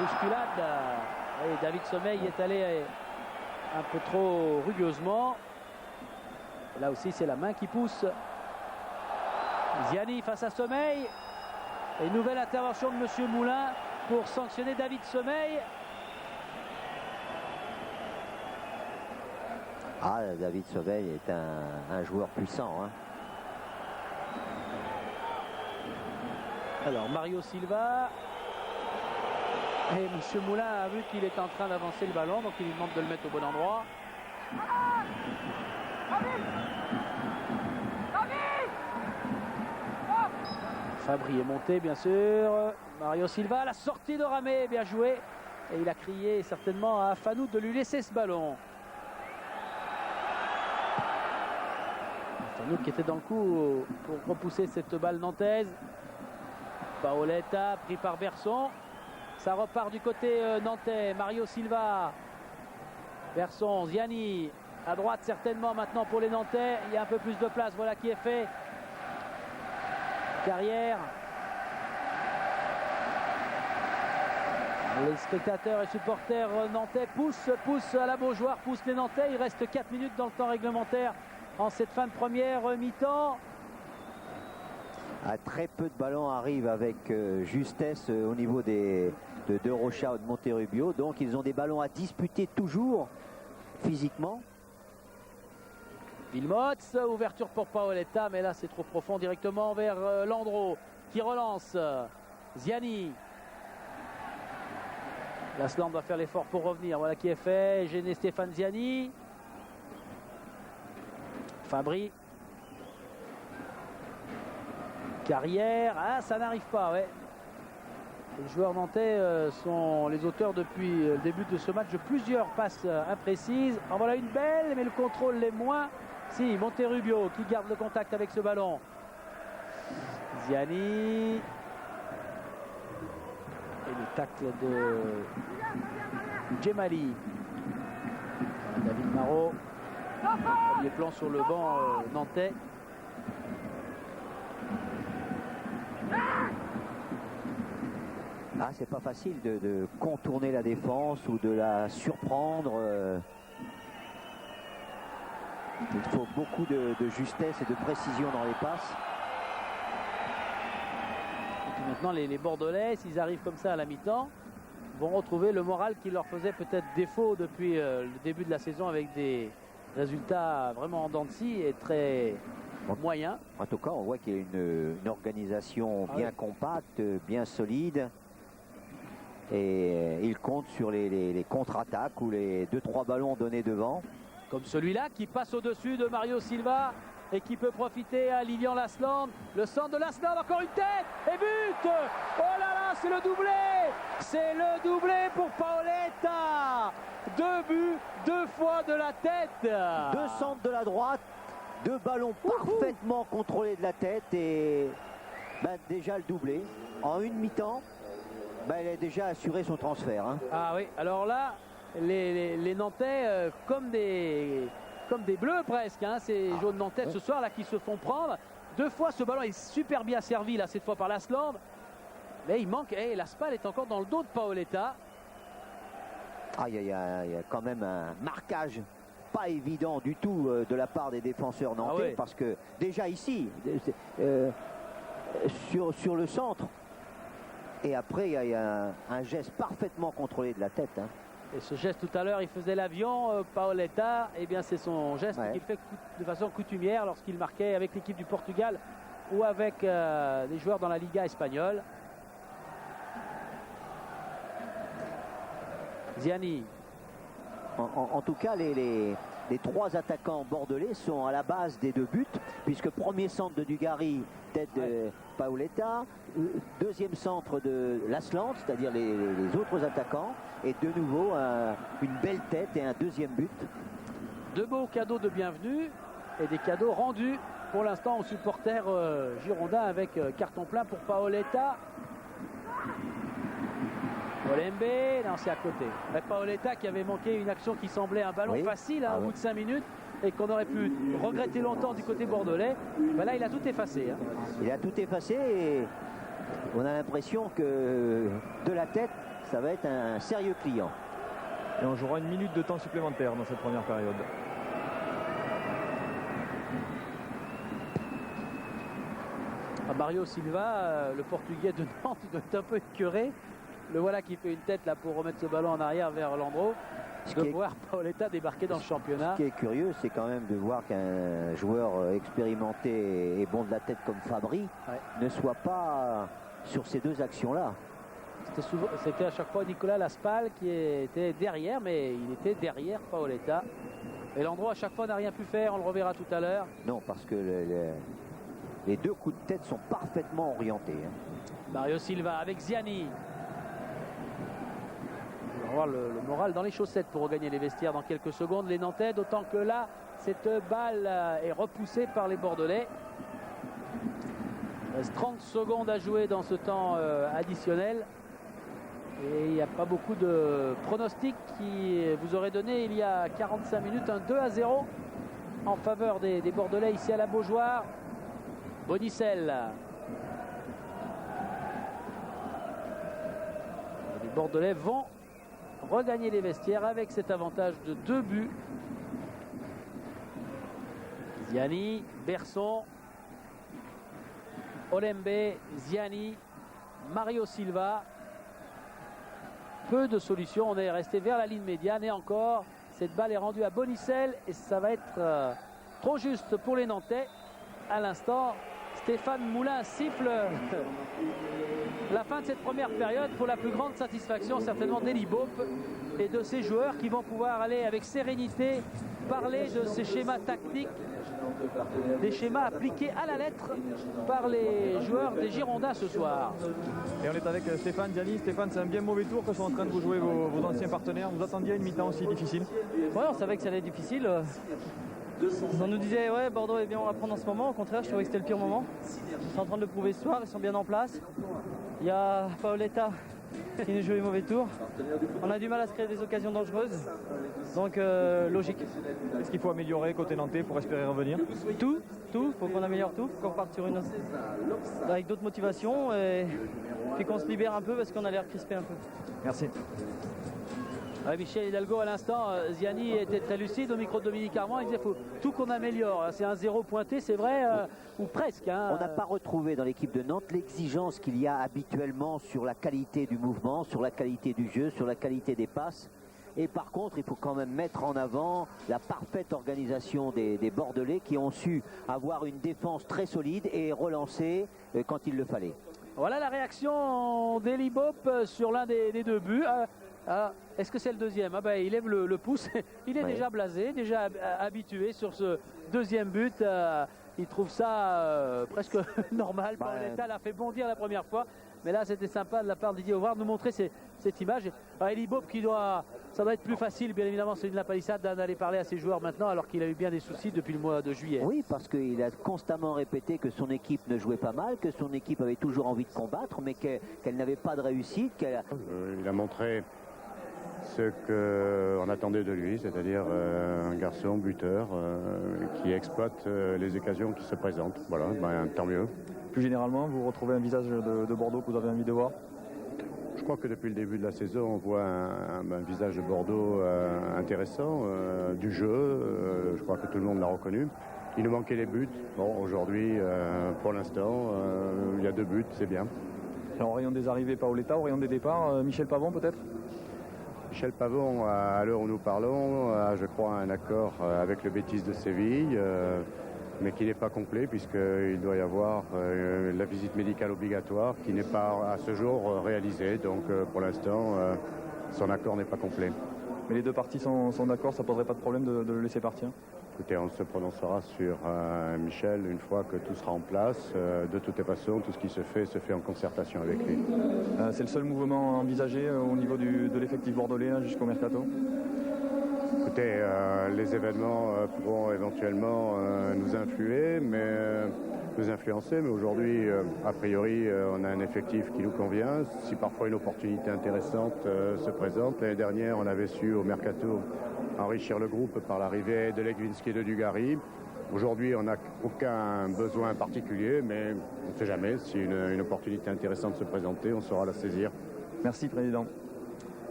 Bousculade. Et David Sommeil est allé un peu trop rugueusement. Là aussi, c'est la main qui pousse. Ziani face à Sommeil. Et nouvelle intervention de Monsieur Moulin pour sanctionner David Sommeil. Ah, David Sommeil est un joueur puissant. Hein. Alors, Mario Silva. Et Monsieur Moulin a vu qu'il est en train d'avancer le ballon, donc il lui demande de le mettre au bon endroit. Fabry est monté, bien sûr. Mario Silva, la sortie de Ramé, bien joué. Et il a crié certainement à Fanou de lui laisser ce ballon. Fanou qui était dans le coup pour repousser cette balle nantaise. Paoletta pris par Berson. Ça repart du côté nantais. Mario Silva. Berson, Ziani. À droite certainement maintenant pour les Nantais. Il y a un peu plus de place. Voilà qui est fait. Carrière. Les spectateurs et supporters nantais poussent à la Beaujoire, poussent les Nantais. Il reste 4 minutes dans le temps réglementaire en cette fin de première mi-temps. Très peu de ballons arrivent avec justesse au niveau de Rocha ou de Monterrubio. Donc ils ont des ballons à disputer toujours physiquement. Wilmots, ouverture pour Paoletta, mais là c'est trop profond directement vers Landreau qui relance. Ziani. Lasland va faire l'effort pour revenir. Voilà qui est fait. Gêné Stéphane Ziani. Fabry. Carrière. Ah, ça n'arrive pas, ouais. Les joueurs nantais sont les auteurs depuis le début de ce match de plusieurs passes imprécises. En voilà une belle, mais le contrôle l'est moins. Si, Monterrubio qui garde le contact avec ce ballon. Ziani. Et le tacle de Djemali. David Marot. Premier plan sur le banc nantais. Ah, c'est pas facile de contourner la défense ou de la surprendre. Il faut beaucoup de justesse et de précision dans les passes. Et puis maintenant, les Bordelais, s'ils arrivent comme ça à la mi-temps, vont retrouver le moral qui leur faisait peut-être défaut depuis le début de la saison avec des résultats vraiment en dents de scie et très moyens. En tout cas, on voit qu'il y a une organisation bien compacte, bien solide. Et il compte sur les contre-attaques ou les 2-3 ballons donnés devant. Comme celui-là qui passe au-dessus de Mario Silva et qui peut profiter à Lilian Lasland. Le centre de Lasland, encore une tête et but. Oh là là, c'est le doublé. C'est le doublé pour Paoletta. 2 buts, 2 fois de la tête. 2 centres de la droite, 2 ballons parfaitement contrôlés de la tête et déjà le doublé. En une mi-temps, il a déjà assuré son transfert. Hein. Ah oui, alors là, les Nantais comme des bleus presque, hein, ces jaunes nantais ce soir là qui se font prendre. 2 fois ce ballon est super bien servi là cette fois par Lasland. Mais il manque, la Spal est encore dans le dos de Paoletta. Il y a quand même un marquage pas évident du tout de la part des défenseurs nantais parce que déjà ici, sur le centre, et après il y a un geste parfaitement contrôlé de la tête. Hein. Et ce geste tout à l'heure, il faisait l'avion, Paoletta, et bien c'est son geste qu'il fait de façon coutumière lorsqu'il marquait avec l'équipe du Portugal ou avec les joueurs dans la Liga espagnole. Ziani. En tout cas, les 3 attaquants bordelais sont à la base des 2 buts, puisque premier centre de Dugarry, tête de Paoletta, deuxième centre de Lasland, c'est-à-dire les autres attaquants, et de nouveau une belle tête et un deuxième but. 2 beaux cadeaux de bienvenue et des cadeaux rendus pour l'instant aux supporters girondins avec carton plein pour Paoletta. Olembe, non, c'est à côté. Mais Paoletta qui avait manqué une action qui semblait un ballon facile au bout de 5 minutes et qu'on aurait pu regretter longtemps du côté bordelais. Là, il a tout effacé. Hein. Il a tout effacé et on a l'impression que de la tête, ça va être un sérieux client. Et on jouera 1 minute de temps supplémentaire dans cette première période. Mario Silva, le Portugais de Nantes, doit être un peu écœuré. Le voilà qui fait une tête là pour remettre ce ballon en arrière vers Landreau. De voir Paoletta débarquer dans le championnat. Ce qui est curieux, c'est quand même de voir qu'un joueur expérimenté et bon de la tête comme Fabry ne soit pas sur ces 2 actions-là. C'était à chaque fois Nicolas Laspal qui était derrière, mais il était derrière Paoletta. Et Landreau à chaque fois n'a rien pu faire, on le reverra tout à l'heure. Non, parce que Les deux coups de tête sont parfaitement orientés. Mario Silva avec Ziani. On va voir le moral dans les chaussettes pour regagner les vestiaires dans quelques secondes. Les Nantais, d'autant que là, cette balle est repoussée par les Bordelais. Il reste 30 secondes à jouer dans ce temps additionnel. Et il n'y a pas beaucoup de pronostics qui vous auraient donné il y a 45 minutes un 2-0 en faveur des Bordelais ici à la Beaujoire. Bonicel. Les Bordelais vont regagner les vestiaires avec cet avantage de 2 buts. Ziani, Berson, Olembe, Ziani, Mario Silva. Peu de solutions, on est resté vers la ligne médiane et encore, cette balle est rendue à Bonicel et ça va être trop juste pour les Nantais. À l'instant, Stéphane Moulin siffle la fin de cette première période pour la plus grande satisfaction certainement d'Eli Boep et de ses joueurs qui vont pouvoir aller avec sérénité parler de ces schémas tactiques, des schémas appliqués à la lettre par les joueurs des Girondins ce soir. Et on est avec Stéphane Ziani. Stéphane, c'est un bien mauvais tour que sont en train de vous jouer vos anciens partenaires. Vous attendiez une mi-temps aussi difficile? Ouais, on savait que ça allait être difficile. On nous disait ouais, Bordeaux est bien à prendre en ce moment. Au contraire, je trouvais que c'était le pire moment. Ils sont en train de le prouver ce soir, ils sont bien en place. Il y a Paoletta qui nous joue les mauvais tours. On a du mal à se créer des occasions dangereuses. Donc logique. Est-ce qu'il faut améliorer côté nantais pour espérer revenir? Tout, faut qu'on améliore tout, faut qu'on reparte sur une avec d'autres motivations et puis qu'on se libère un peu parce qu'on a l'air crispé un peu. Merci. Ouais, Michel Hidalgo à l'instant, Ziani était très lucide au micro de Dominique Armand, il disait faut tout qu'on améliore. C'est un 0 pointé, c'est vrai, ou presque. Hein. On n'a pas retrouvé dans l'équipe de Nantes l'exigence qu'il y a habituellement sur la qualité du mouvement, sur la qualité du jeu, sur la qualité des passes. Et par contre, il faut quand même mettre en avant la parfaite organisation des Bordelais qui ont su avoir une défense très solide et relancer quand il le fallait. Voilà la réaction d'Eli Boep sur l'un des 2 buts. Est-ce que c'est le deuxième? Il lève le pouce. Il est déjà blasé, déjà habitué sur ce 2e but. Il trouve ça presque normal. Paoletta l'a fait bondir la première fois. Mais là, c'était sympa de la part de Didier Auvrard de nous montrer cette image. Eli Boep ça doit être plus facile, bien évidemment, c'est de la palissade d'aller parler à ses joueurs maintenant, alors qu'il a eu bien des soucis depuis le mois de juillet. Oui, parce qu'il a constamment répété que son équipe ne jouait pas mal, que son équipe avait toujours envie de combattre, mais qu'elle n'avait pas de réussite. Il a montré ce qu'on attendait de lui, c'est-à-dire un garçon buteur qui exploite les occasions qui se présentent. Voilà, tant mieux. Plus généralement, vous retrouvez un visage de Bordeaux que vous avez envie de voir? Je crois que depuis le début de la saison, on voit un visage de Bordeaux intéressant, du jeu. Je crois que tout le monde l'a reconnu. Il nous manquait les buts. Bon, aujourd'hui, pour l'instant, il y a 2 buts, c'est bien. Alors, au rayon des arrivées, Paoletta, au rayon des départs, Michel Pavon peut-être? Michel Pavon, à l'heure où nous parlons, a, je crois, un accord avec le Betis de Séville, mais qui n'est pas complet puisqu'il doit y avoir la visite médicale obligatoire qui n'est pas à ce jour réalisée. Donc pour l'instant, son accord n'est pas complet. Mais les 2 parties sont d'accord, ça ne poserait pas de problème de le laisser partir? Écoutez, on se prononcera sur Michel une fois que tout sera en place. De toutes les façons, tout ce qui se fait en concertation avec lui. C'est le seul mouvement envisagé au niveau de l'effectif bordelais jusqu'au mercato? Écoutez, les événements pourront éventuellement nous influencer, mais aujourd'hui, a priori, on a un effectif qui nous convient. Si parfois une opportunité intéressante se présente, l'année dernière, on avait su au mercato enrichir le groupe par l'arrivée de Legwinski et de Dugarry. Aujourd'hui, on n'a aucun besoin particulier, mais on ne sait jamais. Si une opportunité intéressante se présentait, on saura la saisir. Merci, Président.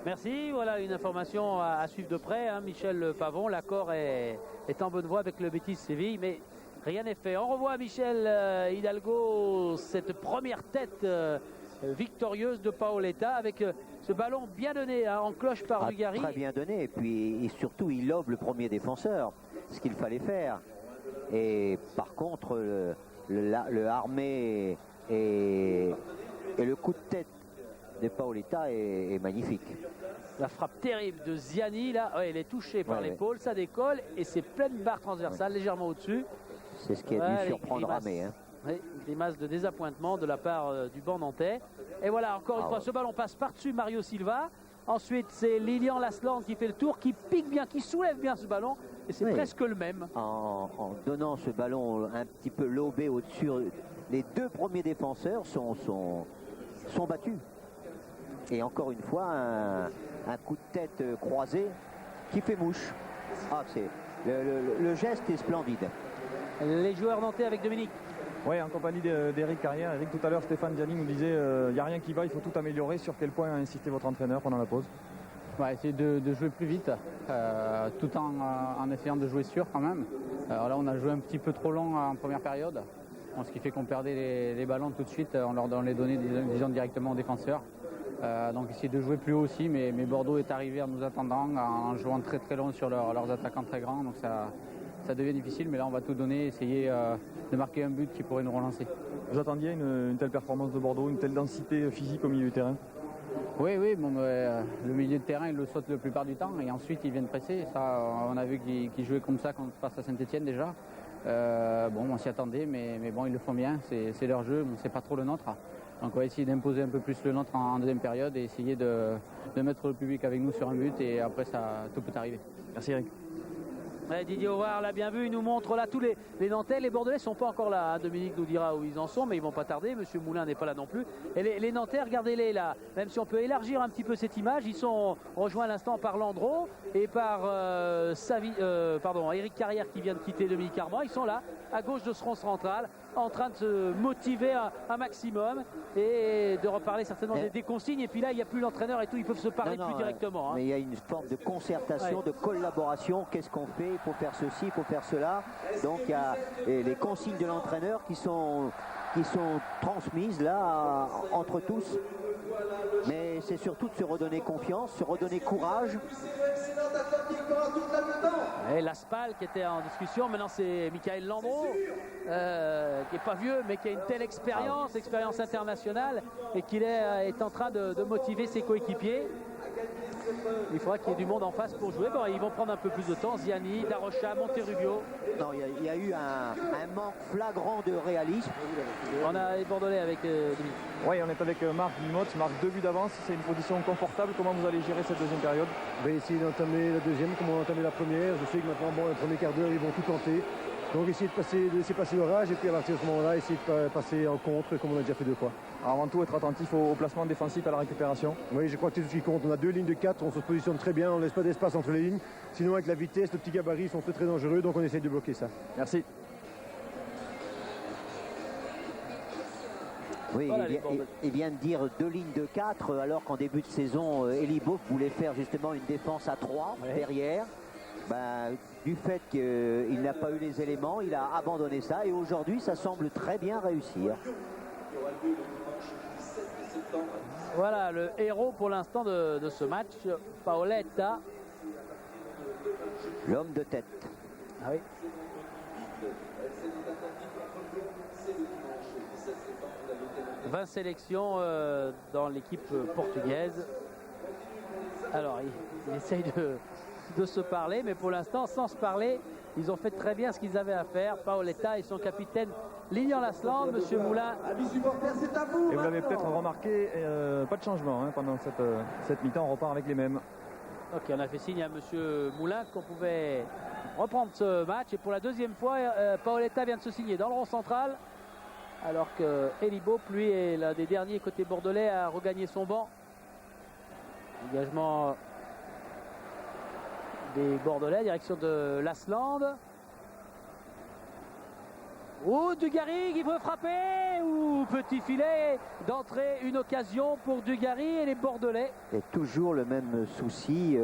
Merci, voilà une information à suivre de près. Hein. Michel Pavon, l'accord est en bonne voie avec le Betis Séville, mais rien n'est fait. On revoit Michel Hidalgo, cette première tête victorieuse de Paoletta avec ce ballon bien donné en cloche par Dugarry. Très bien donné, et puis surtout il lobe le premier défenseur, ce qu'il fallait faire. Et par contre, le armé et le coup de tête de Paoletta est magnifique. La frappe terrible de Ziani, là, il est touché par l'épaule, ça décolle et c'est pleine barre transversale, légèrement au-dessus. C'est ce qui a dû surprendre Ramé. Hein. Oui, une grimace de désappointement de la part du banc nantais. Et voilà, encore une fois, ce ballon passe par-dessus Mario Silva. Ensuite, c'est Lilian Lasland qui fait le tour, qui pique bien, qui soulève bien ce ballon. Et c'est presque le même. En donnant ce ballon un petit peu lobé au-dessus, les deux premiers défenseurs sont battus. Et encore une fois, un coup de tête croisé qui fait mouche. Ah, le geste est splendide. Les joueurs nantais avec Dominique. Oui, en compagnie d'Éric Carrière. Eric, tout à l'heure, Stéphane Gianni nous disait il n'y a rien qui va, il faut tout améliorer. Sur quel point a insisté votre entraîneur pendant la pause? Essayer de jouer plus vite, tout en essayant de jouer sûr quand même. Alors là, on a joué un petit peu trop long en première période, ce qui fait qu'on perdait les ballons tout de suite. On les donnait, disons, directement aux défenseurs. Donc essayer de jouer plus haut aussi, mais Bordeaux est arrivé en nous attendant, en jouant très très long sur leurs attaquants très grands. Donc ça devient difficile, mais là on va tout donner, essayer de marquer un but qui pourrait nous relancer. Vous attendiez une telle performance de Bordeaux, une telle densité physique au milieu du terrain? Oui, le milieu de terrain, il le saute la plupart du temps et ensuite ils viennent presser. Ça, on a vu qu'ils jouaient comme ça face à Saint-Etienne déjà. On s'y attendait, mais bon, ils le font bien, c'est leur jeu, c'est pas trop le nôtre. Donc on va essayer d'imposer un peu plus le nôtre en deuxième période et essayer de mettre le public avec nous sur un but et après tout peut arriver. Merci Eric. Ouais, Didier Auvard l'a bien vu, il nous montre là tous les Nantais, les Bordelais ne sont pas encore là, hein. Dominique nous dira où ils en sont, mais ils ne vont pas tarder, Monsieur Moulin n'est pas là non plus. Et les Nantais, regardez-les là, même si on peut élargir un petit peu cette image, ils sont rejoints à l'instant par Landreau et par Éric Carrière qui vient de quitter Dominique Armand. Ils sont là, à gauche de ce rond central, en train de se motiver un maximum et de reparler certainement des consignes. Et puis là, il n'y a plus l'entraîneur et tout, ils peuvent se parler plus directement. Hein. Mais il y a une forme de concertation, de collaboration. Qu'est-ce qu'on fait? Il faut faire ceci, il faut faire cela. Donc il y a les consignes de l'entraîneur qui sont transmises là entre tous. Mais c'est surtout de se redonner confiance, se redonner courage. Et Laspal qui était en discussion, maintenant c'est Michael Landreau, qui n'est pas vieux mais qui a une telle expérience internationale et qui est en train de motiver ses coéquipiers. Il faudra qu'il y ait du monde en face pour jouer. Bon, ils vont prendre un peu plus de temps. Ziani, Darocha, Monterrubio. Non, il y a eu un manque flagrant de réalisme. On a les Bordelais avec Dominique. Oui, on est avec Marc Guillemot, Marc 2 buts d'avance, c'est une position confortable. Comment vous allez gérer cette deuxième période? On va essayer d'entamer la deuxième comme on a entamé la première. Je sais que maintenant, le premier quart d'heure, ils vont tout tenter. Donc essayer de laisser passer l'orage et puis à partir de ce moment-là, essayer de passer en contre comme on a déjà fait 2 fois. Alors avant tout, être attentif au placement défensif, à la récupération. Oui, je crois que c'est tout ce qui compte. On a 2 lignes de 4, on se positionne très bien, on ne laisse pas d'espace entre les lignes. Sinon, avec la vitesse, le petit gabarit, ils sont très très dangereux, donc on essaie de bloquer ça. Merci. Oui, voilà, il vient de dire 2 lignes de 4, alors qu'en début de saison, Elie Boeuf voulait faire justement une défense à 3 derrière. Du fait qu'il n'a pas eu les éléments, il a abandonné ça et aujourd'hui ça semble très bien réussir. Voilà le héros pour l'instant de ce match, Paoletta. L'homme de tête. Ah oui. « 20 sélections dans l'équipe portugaise. » Alors il essaye de se parler, mais pour l'instant, sans se parler, ils ont fait très bien ce qu'ils avaient à faire. Paoletta et son capitaine Lilian Lasland, Monsieur Moulin. Et vous l'avez peut-être remarqué, pas de changement pendant cette mi-temps, on repart avec les mêmes. Ok, on a fait signe à Monsieur Moulin qu'on pouvait reprendre ce match. Et pour la deuxième fois, Paoletta vient de se signer dans le rond central, alors que Elie Boeuf, lui, est l'un des derniers côté bordelais à regagner son banc. Engagement des Bordelais, direction de Lasland. Dugarry qui veut frapper, petit filet d'entrée, une occasion pour Dugarry et les Bordelais. Et toujours le même souci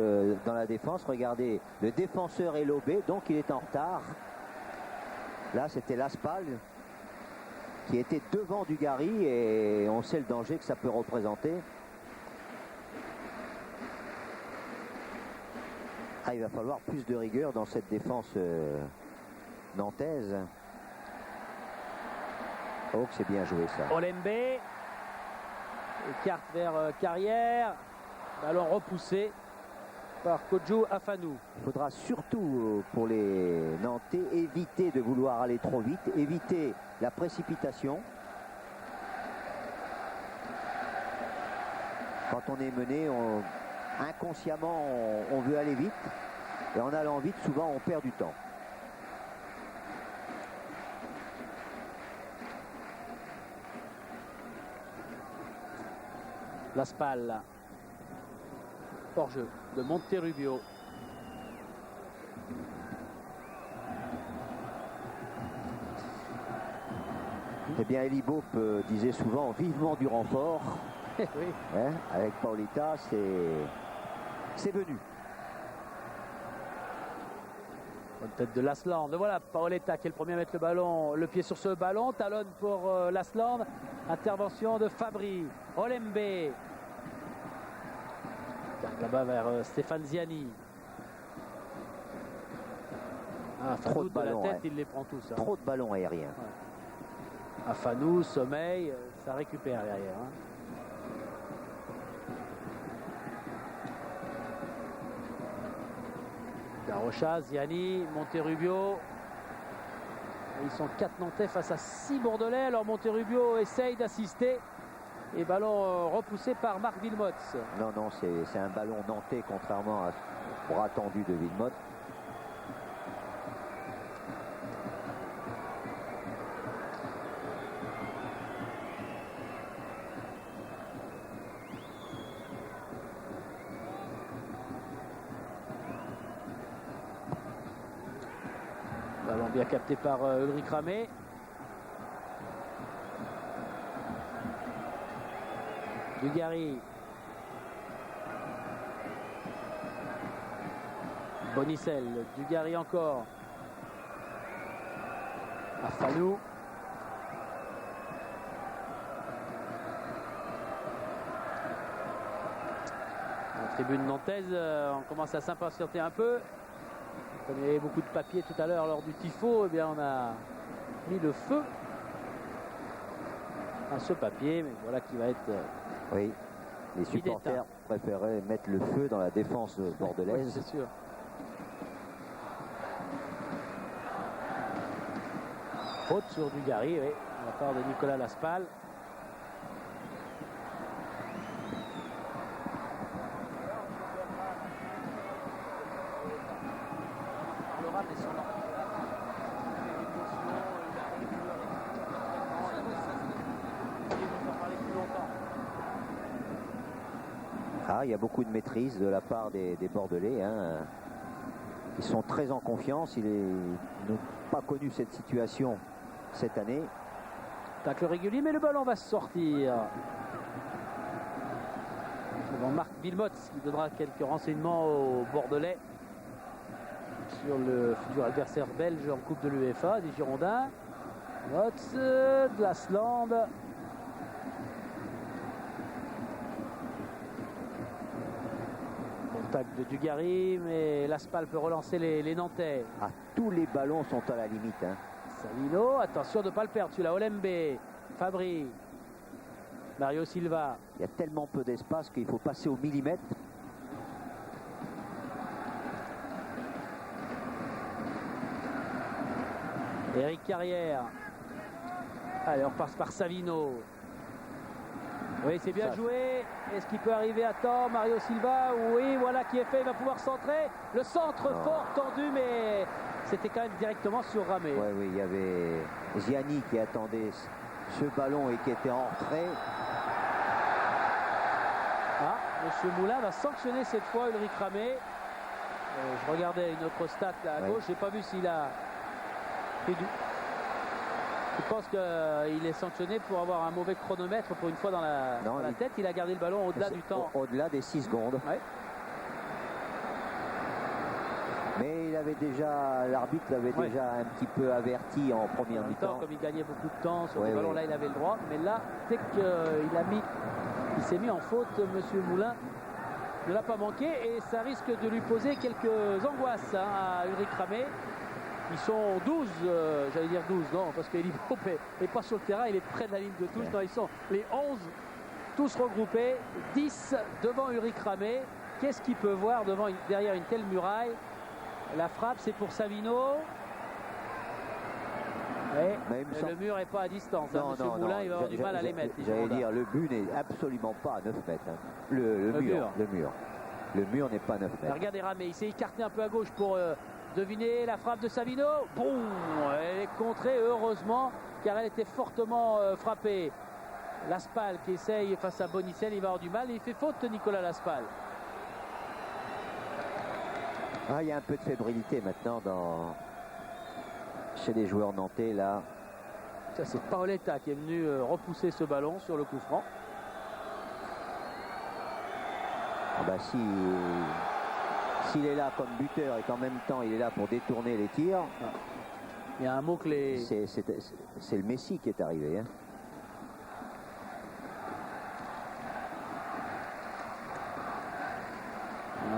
dans la défense. Regardez, le défenseur est lobé, donc il est en retard. Là, c'était Laspal qui était devant Dugarry et on sait le danger que ça peut représenter. Il va falloir plus de rigueur dans cette défense nantaise. Oh, que c'est bien joué ça. Olembe, écarte vers Carrière, ballon repoussé. par Kodjo Afanou. Il faudra surtout pour les Nantais éviter de vouloir aller trop vite, éviter la précipitation. Quand on est mené, inconsciemment on veut aller vite et en allant vite souvent on perd du temps. Laspal. Hors-jeu de Monterrubio. Eh bien, Eli Boep disait souvent vivement du renfort. Oui. Hein, avec Paoletta, c'est venu. Bonne tête de Lasland. Voilà Paoletta qui est le premier à mettre le pied sur ce ballon. Talonne pour Lasland. Intervention de Fabri. Olembe. Là-bas vers Stéphane Ziani. Trop de ballons, la tête, il les prend tous. Hein. Trop de ballons aériens. Ouais. Afanou, sommeil, ça récupère derrière. Hein. Garocha, Ziani, Monterrubio. Ils sont 4 Nantais face à 6 Bordelais. Alors Monterrubio essaye d'assister. Et ballon repoussé par Marc Wilmots. Non, c'est un ballon nantais contrairement au bras tendu de Wilmots. Ballon bien capté par Ulrich Ramé. Dugarry. Bonicel. Dugarry encore. Afanou. La tribune nantaise, on commence à s'impatienter un peu. Comme il y avait beaucoup de papier tout à l'heure lors du tifo, eh bien on a mis le feu à ce papier, mais voilà qui va être... Oui, les supporters préféraient mettre le feu dans la défense bordelaise. Oui, c'est sûr. Faute sur Dugarry, oui, de la part de Nicolas Laspal. Il y a beaucoup de maîtrise de la part des Bordelais. Hein. Ils sont très en confiance. Ils n'ont pas connu cette situation cette année. Tacle régulier, mais le ballon va sortir. Devant Marc Wilmots qui donnera quelques renseignements aux Bordelais sur le futur adversaire belge en Coupe de l'UEFA, des Girondins. Wilmots, de Lasland. De Dugarry, mais Laspal peut relancer les Nantais. Tous les ballons sont à la limite. Hein. Savino, attention de ne pas le perdre. Celui-là, Olembe, Fabri, Mario Silva. Il y a tellement peu d'espace qu'il faut passer au millimètre. Eric Carrière. Allez, on repasse par Savino. Oui, c'est bien joué. Est-ce qu'il peut arriver à temps? Mario Silva, oui, voilà qui est fait. Il va pouvoir centrer. Le centre fort tendu, mais c'était quand même directement sur Ramé. Oui, il y avait Ziani qui attendait ce ballon et qui était en retrait. Monsieur Moulin va sanctionner cette fois Ulrich Ramé. Je regardais une autre stat là à gauche. Je n'ai pas vu s'il a fait du... Je pense qu'il est sanctionné pour avoir un mauvais chronomètre pour une fois dans la tête. Il a gardé le ballon au-delà du temps. Au-delà des 6 secondes. Ouais. Mais il avait déjà, l'arbitre l'avait déjà un petit peu averti en première mi-temps. Comme il gagnait beaucoup de temps sur le ballon, là il avait le droit. Mais là, dès qu'il s'est mis en faute, Monsieur Moulin ne l'a pas manqué. Et ça risque de lui poser quelques angoisses à Ulrich Ramé. Ils sont 12, j'allais dire 12, non, parce qu'Eli Boep n'est pas sur le terrain, il est près de la ligne de touche. Non, ils sont les 11, tous regroupés, 10 devant Ulrich Ramé. qu'est-ce qu'il peut voir derrière une telle muraille? La frappe, c'est pour Savino. Mais le mur n'est pas à distance. Monsieur Moulin, il va avoir du mal à les mettre. J'allais dire, le but n'est absolument pas à 9 mètres. Hein. Le mur n'est pas à 9 mètres. Regardez Ramé, il s'est écarté un peu à gauche pour deviner la frappe de Savino. Boum, elle est contrée, heureusement, car elle était fortement frappée. Laspal qui essaye face à Bonicel, il va avoir du mal. Il fait faute, Nicolas Laspal. Ah, il y a un peu de fébrilité maintenant chez les joueurs nantais là. Ça, c'est Paoletta qui est venu repousser ce ballon sur le coup franc. Ah bah, s'il est là comme buteur et qu'en même temps il est là pour détourner les tirs, il y a un mot que les... c'est le Messi qui est arrivé. Hein.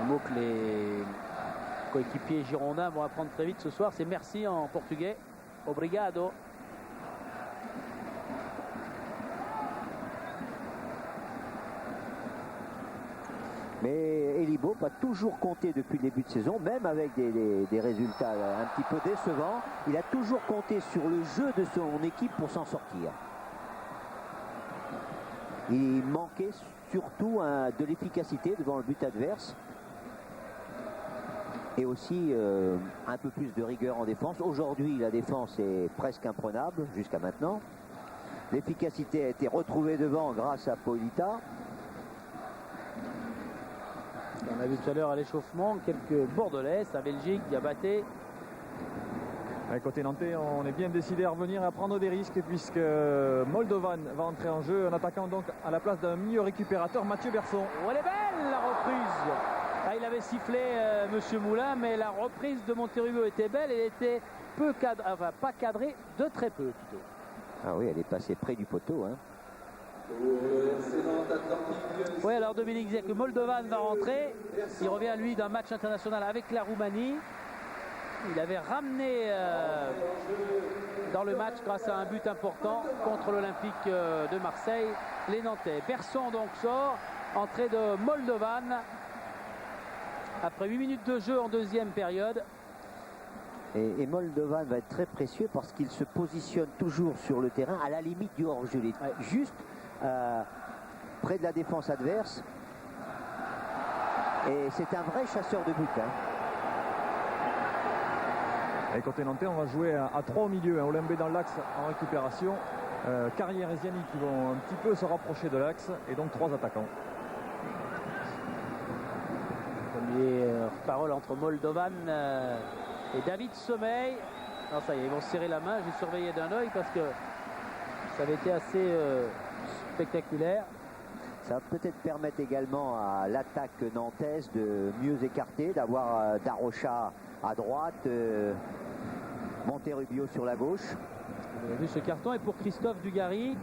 Un mot que les coéquipiers girondins vont apprendre très vite ce soir, c'est merci en portugais. Obrigado. Mais Elibo a toujours compté depuis le début de saison, même avec des résultats un petit peu décevants. Il a toujours compté sur le jeu de son équipe pour s'en sortir. Il manquait surtout de l'efficacité devant le but adverse. Et aussi un peu plus de rigueur en défense. Aujourd'hui, la défense est presque imprenable jusqu'à maintenant. L'efficacité a été retrouvée devant grâce à Paoletta. On a vu tout à l'heure à l'échauffement quelques Bordelais, à Belgique, Diabaté. Côté nantais, on est bien décidé à revenir et à prendre des risques puisque Moldovan va entrer en jeu, un attaquant donc à la place d'un milieu récupérateur, Mathieu Berson. Oh, elle est belle la reprise. Ah, il avait sifflé Monsieur Moulin, mais la reprise de Monterrubio était belle. Elle était peu cadrée, enfin pas cadrée, de très peu plutôt. Ah oui, elle est passée près du poteau. Hein. Oui, alors Dominique disait que Moldovan va rentrer. Il revient lui d'un match international avec la Roumanie. Il avait ramené dans le match grâce à un but important contre l'Olympique de Marseille les Nantais. Berson donc sort, entrée de Moldovan après 8 minutes de jeu en deuxième période. Et Moldovan va être très précieux parce qu'il se positionne toujours sur le terrain à la limite du hors-jeu, juste près de la défense adverse. Et c'est un vrai chasseur de but. Hein. Et côté nantais, on va jouer à 3 au milieu. Hein. Olembé dans l'axe en récupération. Carrière et Ziani qui vont un petit peu se rapprocher de l'axe. Et donc 3 attaquants. Premier parole entre Moldovan et David Sommeil. Non, ça y est, ils vont se serrer la main. J'ai surveillé d'un œil parce que ça avait été assez spectaculaire. Ça va peut-être permettre également à l'attaque nantaise de mieux écarter, d'avoir Darocha à droite, Monterrubio sur la gauche. Vous avez vu ce carton est pour Christophe Dugarry.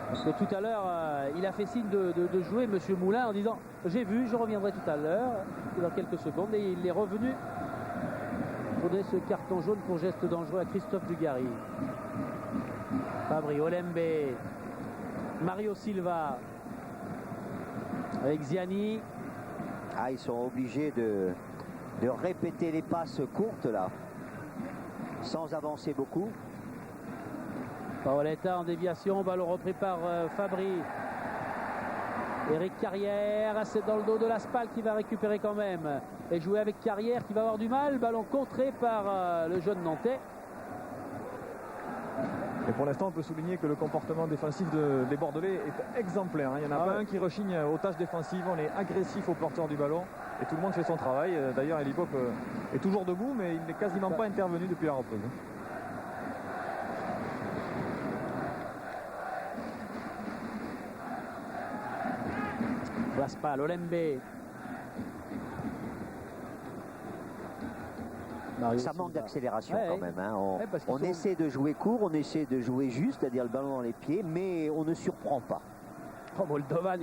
Parce que tout à l'heure, il a fait signe de jouer Monsieur Moulin en disant « J'ai vu, je reviendrai tout à l'heure, dans quelques secondes ». Et il est revenu pour donner ce carton jaune pour geste dangereux à Christophe Dugarry. Fabri, Olembe, Mario Silva avec Ziani. Ah, ils sont obligés de répéter les passes courtes là, sans avancer beaucoup. Paoletta en déviation, ballon repris par Fabri. Eric Carrière, c'est dans le dos de Laspal qui va récupérer quand même. Et jouer avec Carrière qui va avoir du mal. Ballon contré par le jeune Nantais. Et pour l'instant, on peut souligner que le comportement défensif des Bordelais est exemplaire. Il n'y en a pas un qui rechigne aux tâches défensives. On est agressif au porteur du ballon et tout le monde fait son travail. D'ailleurs, Elibop est toujours debout, mais il n'est quasiment pas intervenu depuis la reprise. Laspal, Olembe. Ça manque d'accélération quand même. Hein. On essaie de jouer court, on essaie de jouer juste, c'est-à-dire le ballon dans les pieds, mais on ne surprend pas. Oh, Moldovan,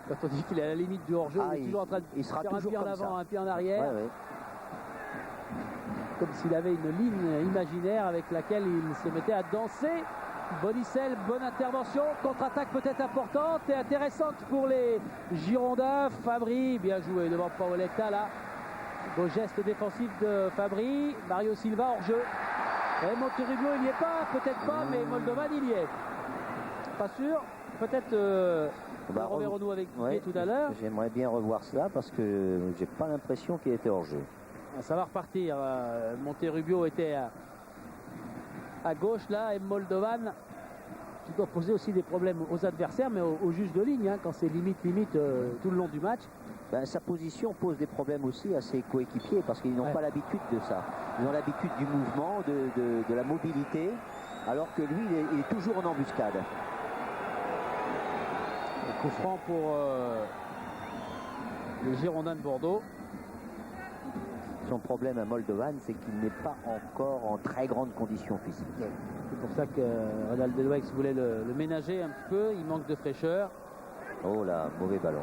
quand on dit qu'il est à la limite du hors-jeu, il est toujours en train de faire un pied en avant, un pied en arrière. Ouais, ouais. Comme s'il avait une ligne imaginaire avec laquelle il se mettait à danser Bonicel, bonne intervention, contre-attaque peut-être importante et intéressante pour les Girondins. Fabry, bien joué devant Paoletta là. Beau geste défensif de Fabry. Mario Silva hors jeu. Et Monterrubio il n'y est pas, peut-être pas, mais Moldovan il y est. Pas sûr, peut-être Romero nous avec tout à l'heure. J'aimerais bien revoir cela parce que j'ai pas l'impression qu'il était hors jeu. Ça va repartir. Monterrubio était à gauche là et Moldovan qui doit poser aussi des problèmes aux adversaires mais au juge de ligne quand c'est limite tout le long du match. Sa position pose des problèmes aussi à ses coéquipiers parce qu'ils n'ont pas l'habitude de ça. Ils ont l'habitude du mouvement, de la mobilité, alors que lui il est toujours en embuscade. Le coup franc pour les Girondins de Bordeaux. Son problème à Moldovan, c'est qu'il n'est pas encore en très grande condition physique. C'est pour ça que Renald Delwex voulait le ménager un petit peu. Il manque de fraîcheur. Oh là, mauvais ballon.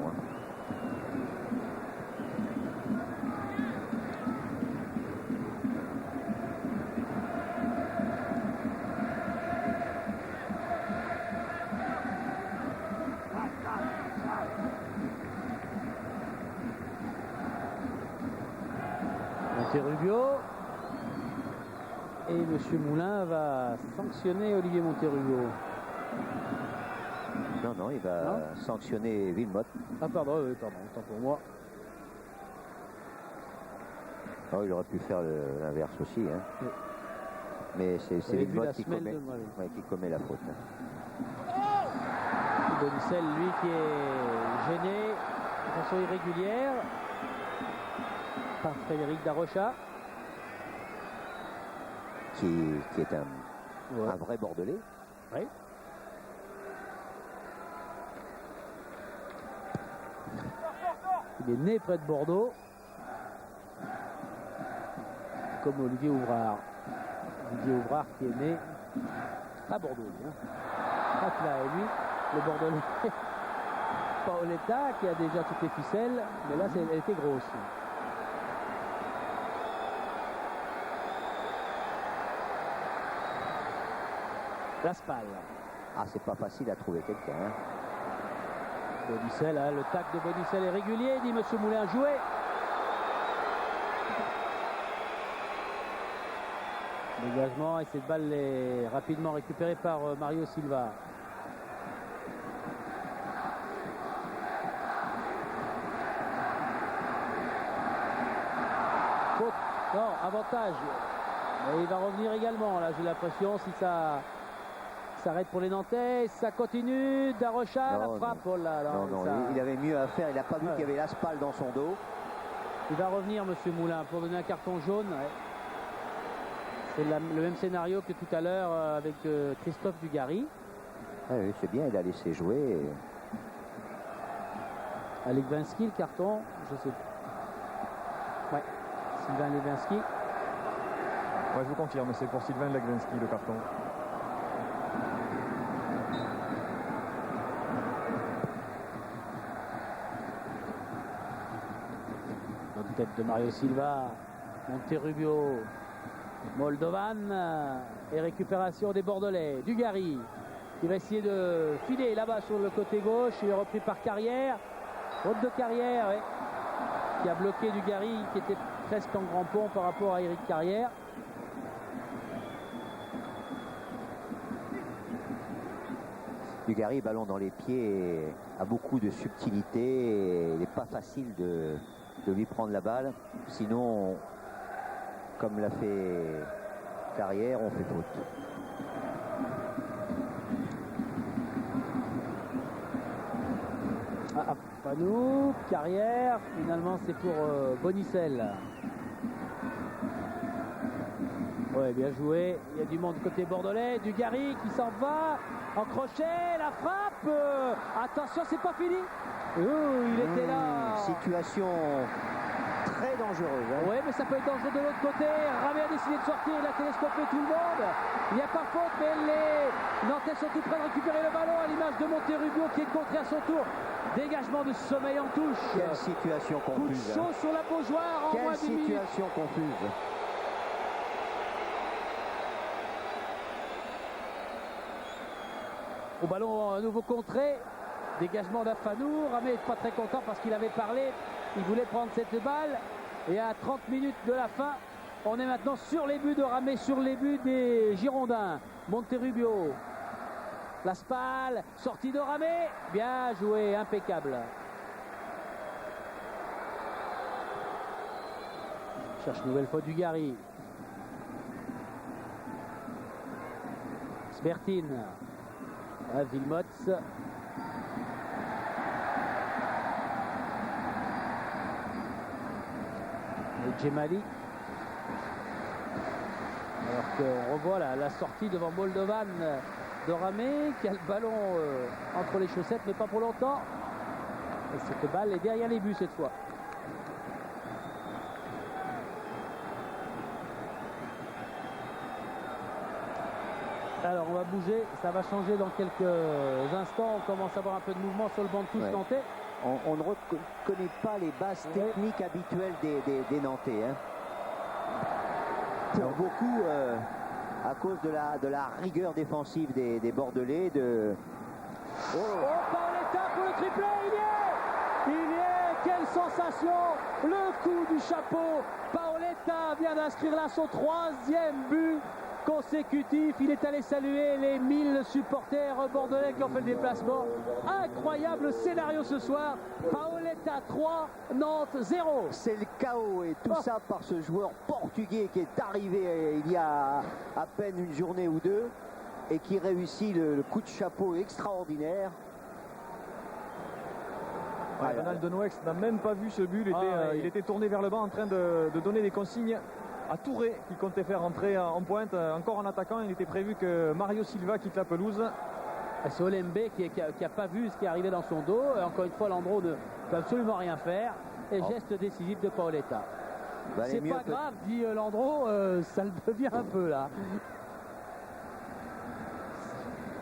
Monterrubio et M. Moulin va sanctionner Olivier Monterrubio. Non, il va sanctionner Wilmotte. Ah pardon, autant pour moi. Oh, il aurait pu faire l'inverse aussi. Oui. Mais c'est Wilmotte qui commet la faute. Bonicel, lui, qui est gêné de façon irrégulière par Frédéric Darocha. Qui est un vrai Bordelais. Oui. Il est né près de Bordeaux. Comme Olivier Ouvrard. Olivier Ouvrard qui est né à Bordeaux. Hop là, et lui, le Bordelais. Paoletta qui a déjà toutes les ficelles, mais là elle était grosse. Laspal. Ah, c'est pas facile à trouver quelqu'un. Bonicel, le tac de Bonicel est régulier, dit M. Moulin, joué. Dégagement et cette balle est rapidement récupérée par Mario Silva. Faute, non, avantage. Et il va revenir également, là j'ai l'impression, si ça s'arrête pour les Nantais, ça continue, Darocha, la frappe, oh là là. Non, il avait mieux à faire, il n'a pas vu qu'il y avait Laspal dans son dos. Il va revenir M. Moulin pour donner un carton jaune. C'est le même scénario que tout à l'heure avec Christophe Dugarry. Oui, c'est bien, il a laissé jouer. À Legwinski, le carton, je sais pas. Ouais, Sylvain Legwinski. Ouais, je vous confirme, c'est pour Sylvain Legwinski le carton. Bonne tête de Mario Silva, Monterrubio, Moldovan et récupération des Bordelais. Dugarry qui va essayer de filer là-bas sur le côté gauche. Il est repris par Carrière. Faute de Carrière, ouais, qui a bloqué Dugarry qui était presque en grand pont par rapport à Éric Carrière. Dugarry, ballon dans les pieds, a beaucoup de subtilité et il n'est pas facile de lui prendre la balle. Sinon, comme l'a fait Carrière, on fait faute. Panou, Carrière, finalement c'est pour Bonicel. Ouais, bien joué. Il y a du monde côté bordelais. Dugarry qui s'en va. En crochet, la frappe. Attention, c'est pas fini. Il était là. Situation très dangereuse. Oui, mais ça peut être dangereux de l'autre côté. Ramé a décidé de sortir. Il a télescopé tout le monde. Il n'y a pas faute, mais les Nantais sont tout près de récupérer le ballon à l'image de Monterrubio qui est contré à son tour. Dégagement de Sommeil en touche. Quelle situation confuse. Coup de chaud sur la Beaujoire en moins d'une minute. Quelle situation confuse. Au ballon, un nouveau contré. Dégagement d'Afanou. Ramé n'est pas très content parce qu'il avait parlé. Il voulait prendre cette balle. Et à 30 minutes de la fin, on est maintenant sur les buts de Ramé, sur les buts des Girondins. Monterrubio. La Spal, sortie de Ramé. Bien joué, impeccable. Cherche une nouvelle fois Dugarry. Sbertine. À Vilmots. Et Djemali. Alors qu'on revoit la sortie devant Moldovan de Ramé qui a le ballon entre les chaussettes, mais pas pour longtemps. Et cette balle est derrière les buts cette fois. Alors on va bouger, ça va changer dans quelques instants. On commence à avoir un peu de mouvement sur le banc de touche nantais. On ne reconnaît pas les bases techniques habituelles des Nantais. Hein. Pour beaucoup, à cause de la rigueur défensive des Bordelais. Oh, Paoletta pour le triplé, il y est, quelle sensation, le coup du chapeau. Paoletta vient d'inscrire là son 3e but consécutif. Il est allé saluer les 1000 supporters bordelais qui ont fait le déplacement. Incroyable scénario ce soir. Paoletta 3, Nantes 0. C'est le chaos et tout ça par ce joueur portugais qui est arrivé il y a à peine une journée ou deux et qui réussit le coup de chapeau extraordinaire. Ronald de Noëx n'a même pas vu ce but. Il était tourné vers le banc en train de donner des consignes à Touré qui comptait faire entrer en pointe encore en attaquant. Il était prévu que Mario Silva quitte la pelouse. C'est Olembe qui n'a pas vu ce qui arrivait dans son dos. Et encore une fois, Landreau ne peut absolument rien faire. Et geste décisif de Paoletta. C'est pas grave, dit Landreau, ça le devient un peu là.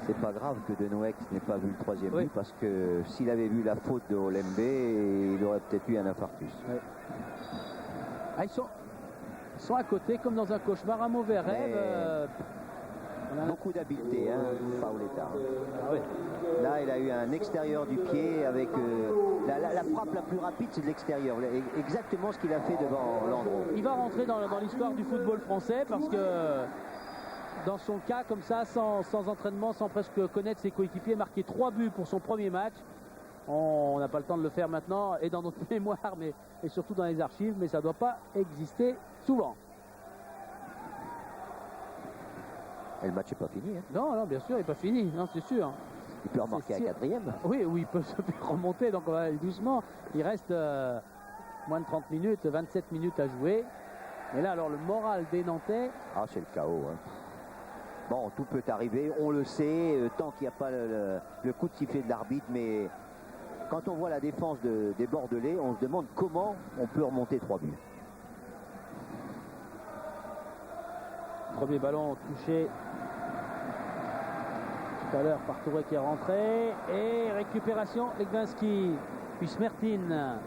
C'est pas grave que De Noëx n'ait pas vu le 3e but parce que s'il avait vu la faute de Olembe, il aurait peut-être eu un infarctus. Ah, ils sont à côté comme dans un cauchemar, un mauvais rêve. Beaucoup d'habileté, hein, Paoletta. Ah, là, il a eu un extérieur du pied avec la frappe la plus rapide, c'est de l'extérieur. Exactement ce qu'il a fait devant Landreau. Il va rentrer dans l'histoire du football français parce que dans son cas, comme ça, sans entraînement, sans presque connaître ses coéquipiers, marqué 3 buts pour son premier match. On n'a pas le temps de le faire maintenant et dans notre mémoire, et surtout dans les archives, mais ça ne doit pas exister souvent. Et le match n'est pas fini. Hein. Non, bien sûr, il n'est pas fini, non, c'est sûr. Il peut remarquer un 4e. Oui, il peut se faire remonter, donc on va aller doucement. Il reste moins de 30 minutes, 27 minutes à jouer. Mais là, alors, le moral des Nantais... Ah, c'est le chaos. Hein. Bon, tout peut arriver, on le sait, tant qu'il n'y a pas le coup de sifflet de l'arbitre, mais quand on voit la défense des Bordelais, on se demande comment on peut remonter 3 buts. Premier ballon touché tout à l'heure par Touré qui est rentré. Et récupération, Legwinski, puis Smertin.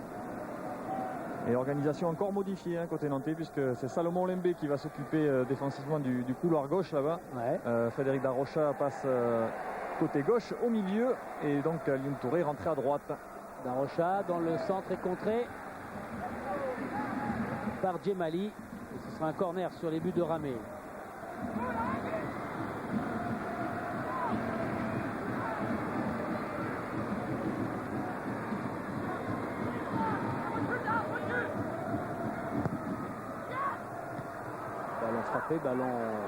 Et organisation encore modifiée côté nantais, puisque c'est Salomon Lembe qui va s'occuper défensivement du couloir gauche là-bas. Frédéric Darocha passe côté gauche au milieu et donc Lioune Touré rentré à droite. Darocha dans le centre est contré par Djemali. Et ce sera un corner sur les buts de Ramé. Ballon frappé, ballon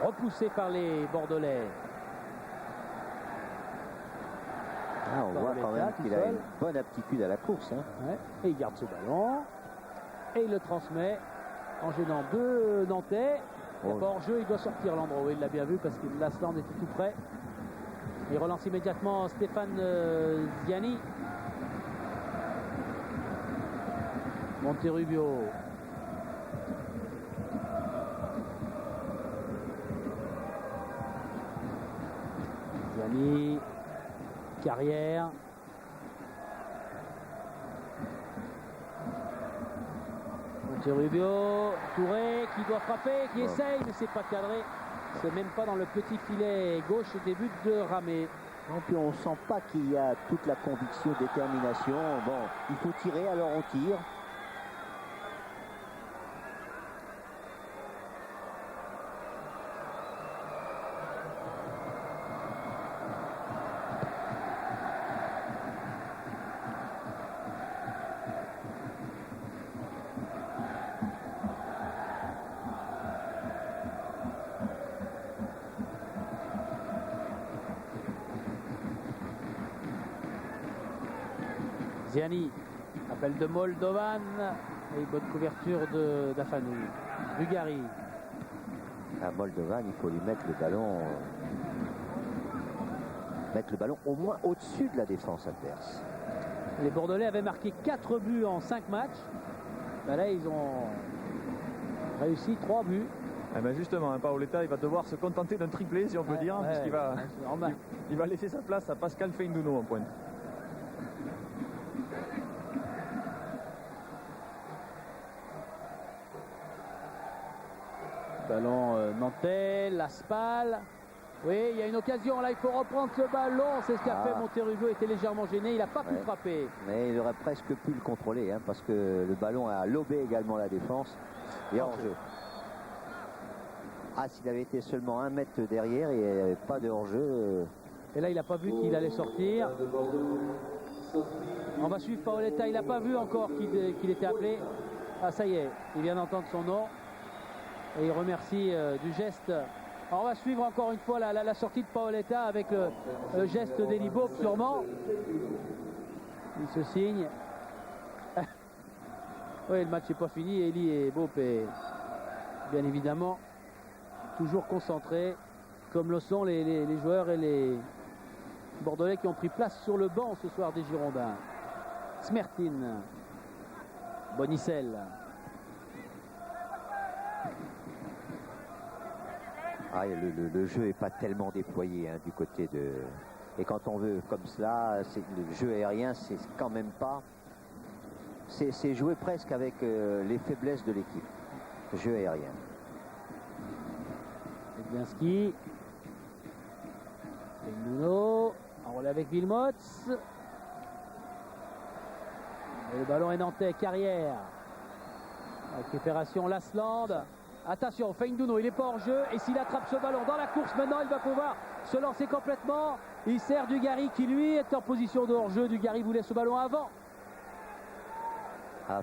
repoussé par les Bordelais. Ah, on voit quand même qu'il a une bonne aptitude à la course. Hein. Et il garde ce ballon. Et il le transmet en gênant 2 Nantais. Il n'y a pas hors-jeu, il doit sortir Landreau. Il l'a bien vu parce que Lasland était tout près. Il relance immédiatement Stéphane Ziani. Monterrubio. Ziani. Carrière. Monterrubio, Touré qui doit frapper, qui essaye, mais c'est pas cadré. C'est même pas dans le petit filet gauche des buts de Ramé. Non, puis on sent pas qu'il y a toute la conviction, détermination. Bon, il faut tirer, alors on tire. Ziani, appel de Moldovan et bonne couverture d'Afanou. Dugarry. À Moldovan, il faut lui mettre le ballon au moins au-dessus de la défense adverse. Les Bordelais avaient marqué 4 buts en 5 matchs. Ben là, ils ont réussi 3 buts. Eh ben justement, hein, Paoletta, il va devoir se contenter d'un triplé, si on peut dire, puisqu'il va, il va laisser sa place à Pascal Feindouno en pointe. Ballon nantais, Laspal. Oui, il y a une occasion là, il faut reprendre ce ballon. C'est ce qu'a fait Monterujo, était légèrement gêné, il n'a pas pu frapper. Mais il aurait presque pu le contrôler, hein, parce que le ballon a lobé également la défense. Et hors-jeu. Ah, s'il avait été seulement 1 mètre derrière, il n'y avait pas de hors-jeu. Et là, il n'a pas vu qu'il allait sortir. On va suivre Paoletta, il n'a pas vu encore qu'il était appelé. Ah, ça y est, il vient d'entendre son nom. Et il remercie du geste. Alors on va suivre encore une fois la sortie de Paoletta avec le geste d'Eli Bob sûrement. Il se signe. Oui, le match n'est pas fini. Eli et Bob est bien évidemment toujours concentrés, comme le sont les joueurs et les Bordelais qui ont pris place sur le banc ce soir des Girondins. Smertin, Bonicel. Ah, le jeu n'est pas tellement déployé, hein, du côté de... Et quand on veut comme cela, le jeu aérien, c'est quand même pas... C'est jouer presque avec les faiblesses de l'équipe. Le jeu aérien. Edlinski. Nuno. Enroulé avec Vilmots. Et le ballon est nantais. Carrière. Récupération Lasland. Attention, Feindouno, il n'est pas hors jeu. Et s'il attrape ce ballon dans la course maintenant, il va pouvoir se lancer complètement. Il sert Dugarry qui lui est en position de hors jeu. Dugarry voulait ce ballon avant.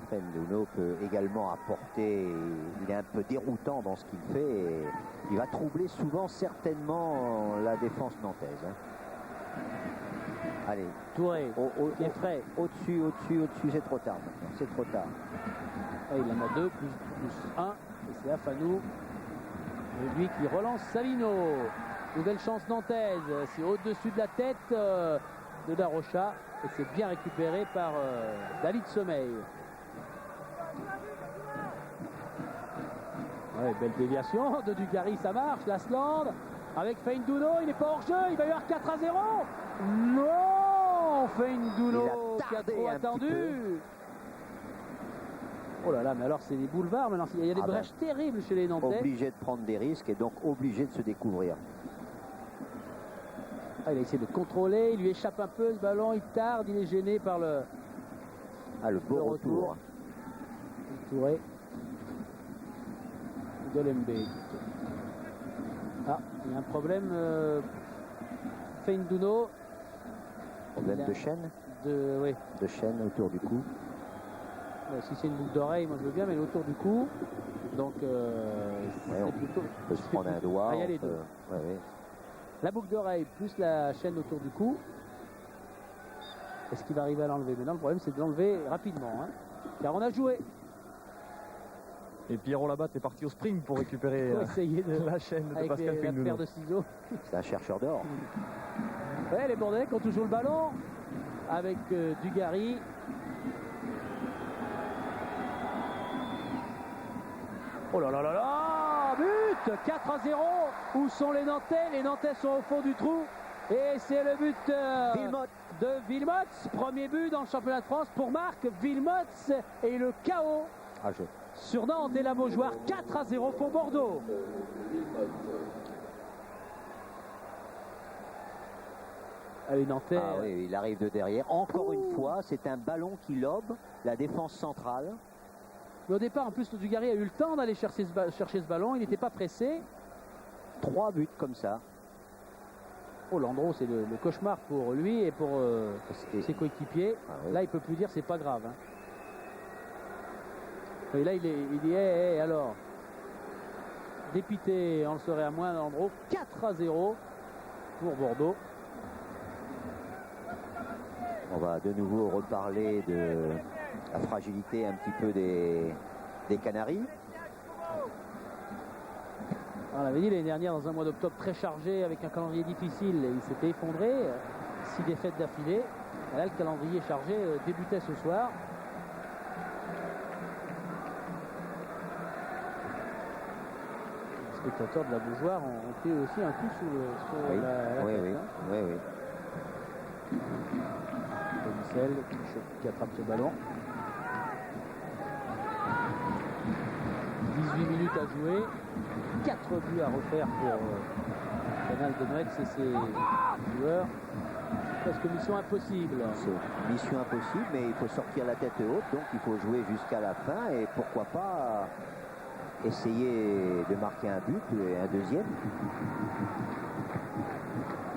Feindouno peut également apporter, il est un peu déroutant dans ce qu'il fait et il va troubler souvent certainement la défense nantaise. Hein. Allez, Touré, qui est frais. Au-dessus, c'est trop tard maintenant, c'est trop tard. Et il en a 2 plus 1 et c'est Afanou. Et lui qui relance Salino. Nouvelle chance nantaise, c'est au-dessus de la tête de Darocha et c'est bien récupéré par David Sommeil. Ouais, belle déviation de Dugarry, ça marche. Lasland avec Feindouno, il n'est pas hors jeu, il va y avoir 4-0. Non, Feindouno qui a trop attendu. Oh là là, mais alors c'est des boulevards maintenant, il y a des brèches terribles chez les Nantais. Obligé de prendre des risques et donc obligé de se découvrir. Ah, il a essayé de contrôler, il lui échappe un peu ce ballon, il tarde, il est gêné par le beau retour. Touré. Golembe. Ah, il y a un problème. Feindouno. Problème de chaîne oui. De chaîne autour du cou. Si c'est une boucle d'oreille, moi je veux bien, mais autour du cou. Donc, on peut se prendre un doigt. Il y a les deux. La boucle d'oreille plus la chaîne autour du cou. Est-ce qu'il va arriver à l'enlever? Maintenant, le problème, c'est de l'enlever rapidement. Hein, car on a joué. Et Pierrot Labatte est parti au sprint pour récupérer la chaîne de Pascal Feindouno. La paire de ciseaux. C'est un chercheur d'or. Ouais, les Bordelais qui ont toujours le ballon avec Dugarry. Oh là là là là, but 4-0. Où sont les Nantais? Les Nantais sont au fond du trou. Et c'est le but de Vilmots. Premier but dans le championnat de France pour Marc Vilmots. Et le chaos sur Nantes et la Beaujoire. 4-0 pour Bordeaux. les Nantais. Ah oui, il arrive de derrière. Encore une fois, c'est un ballon qui lobe la défense centrale. Mais au départ, en plus, Dugarry a eu le temps d'aller chercher ce ballon. Il n'était pas pressé. 3 buts comme ça. Oh, Landreau, c'est le cauchemar pour lui et pour ses coéquipiers. Ah oui. Là, il peut plus dire c'est pas grave. Hein. Et là, il dit hey, alors. Dépité, on le serait à moins, Landreau. 4-0 pour Bordeaux. On va de nouveau reparler de la fragilité un petit peu des Canaries. On l'avait dit l'année dernière, dans un mois d'octobre très chargé, avec un calendrier difficile, il s'était effondré. 6 défaites d'affilée. Là, le calendrier chargé débutait ce soir. Les spectateurs de la Beaujoire ont pris aussi un coup sur la tête. Oui. Michel qui attrape ce ballon. 18 minutes à jouer. 4 buts à refaire pour Canal de Noël et ses joueurs. Presque mission impossible. C'est mission impossible, mais il faut sortir la tête haute, donc il faut jouer jusqu'à la fin et pourquoi pas essayer de marquer un but et un deuxième.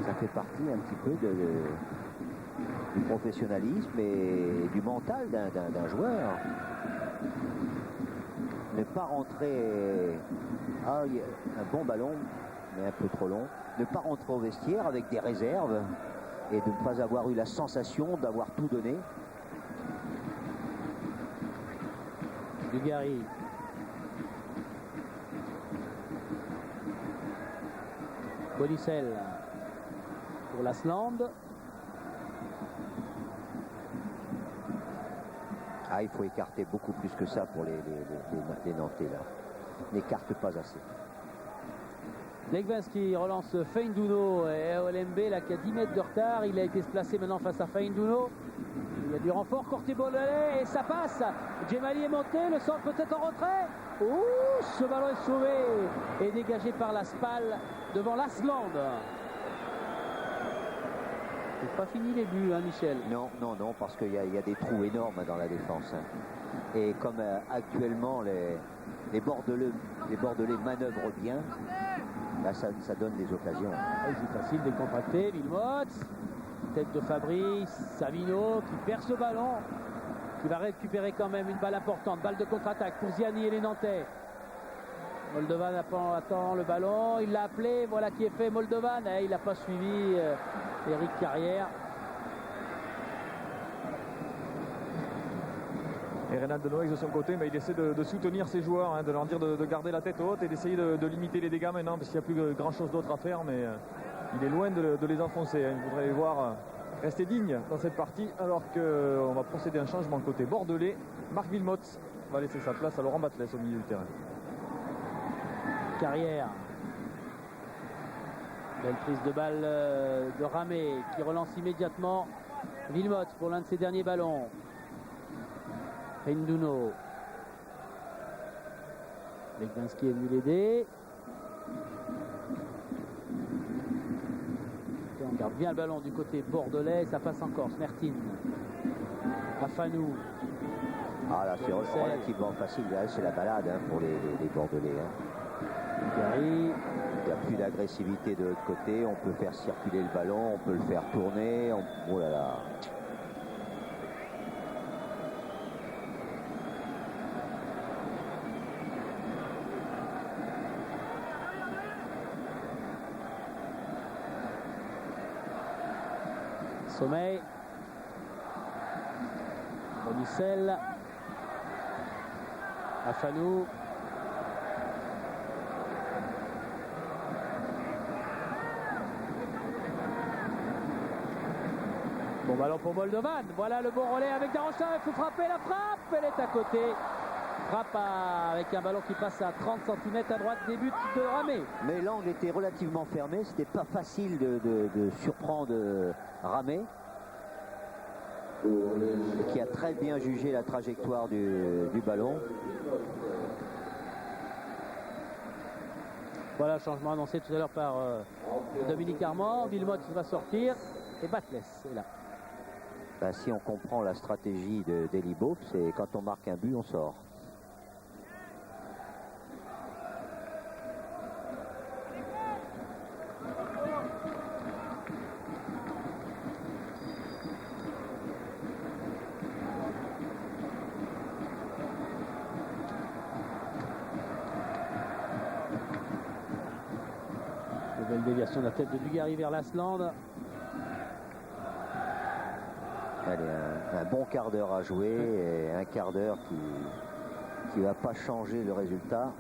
Ça fait partie un petit peu du professionnalisme et du mental d'un joueur. Ne pas rentrer, il y a un bon ballon, mais un peu trop long, ne pas rentrer au vestiaire avec des réserves et de ne pas avoir eu la sensation d'avoir tout donné. Dugarry. Bonicel pour l'Asland. Ah, il faut écarter beaucoup plus que ça pour les Nantais là. N'écarte pas assez. Legvinski relance Feindouno et Olembe là qui a 10 mètres de retard. Il a été placé maintenant face à Feindouno. Il y a du renfort, Corté-Bollet et ça passe. Djemali est monté, le centre peut-être en retrait. Ouh, ce ballon est sauvé et dégagé par la Spal devant l'Asland. C'est pas fini les buts, hein, Michel? Non, parce qu'il y a des trous énormes dans la défense. Et comme actuellement les Bordelais manœuvrent bien, là, ça donne des occasions. C'est facile, décontracté. Villemot, tête de Fabrice, Savino qui perd ce ballon, qui va récupérer quand même une balle importante. Balle de contre-attaque pour Ziani et les Nantais. Moldovan attend le ballon, il l'a appelé, voilà qui est fait Moldovan. Il n'a pas suivi Eric Carrière. Et Renan de Noël de son côté, mais il essaie de soutenir ses joueurs, hein, de leur dire de garder la tête haute et d'essayer de limiter les dégâts maintenant, parce qu'il n'y a plus grand chose d'autre à faire, mais il est loin de les enfoncer. Hein. Il voudrait les voir rester dignes dans cette partie, alors qu'on va procéder à un changement côté bordelais. Marc Villemot va laisser sa place à Laurent Batles au milieu du terrain. Carrière. Belle prise de balle de Ramé qui relance immédiatement Villemot pour l'un de ses derniers ballons. Feindouno. Legvinski est venu l'aider. On garde bien le ballon du côté bordelais. Ça passe encore. Smertin. Afanou. Ah là, c'est relativement facile. C'est la balade pour les Bordelais. Gary. Il n'y a plus d'agressivité de l'autre côté. On peut faire circuler le ballon. On peut le faire tourner. Oh là là. Sommeil. Bonicel. Afanou. Bon ballon pour Moldovan. Voilà le bon relais avec Darocha. Il faut frapper la frappe. Elle est à côté. Frappe avec un ballon qui passe à 30 cm à droite. Début de Ramé. Mais l'angle était relativement fermé. C'était pas facile de surprendre Ramé, qui a très bien jugé la trajectoire du ballon. Voilà, changement annoncé tout à l'heure par Dominique Armand. Villemot va sortir. Et Batles est là. Ben, si on comprend la stratégie d'Eli Boep, c'est quand on marque un but, on sort. Nouvelle déviation de la tête de Dugarry vers Lasland. Allez, un bon quart d'heure à jouer et un quart d'heure qui ne va pas changer le résultat.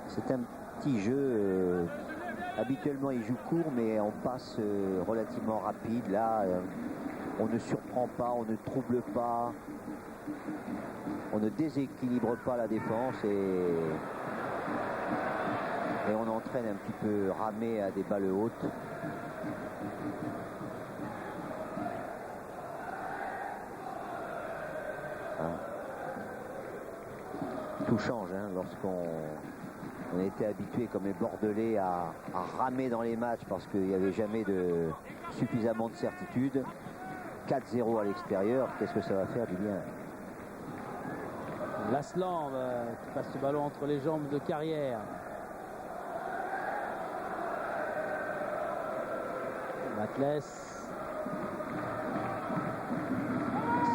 C'est un petit jeu. Habituellement, il joue court, mais on passe relativement rapide. Là, on ne surprend pas, on ne trouble pas, on ne déséquilibre pas la défense et on entraîne un petit peu Ramé à des balles hautes. Hein. Tout change hein, lorsqu'on était habitué comme les Bordelais à ramer dans les matchs parce qu'il n'y avait jamais suffisamment de certitude. 4-0 à l'extérieur, qu'est-ce que ça va faire du bien? Lasland qui passe ce ballon entre les jambes de Carrière. Batles.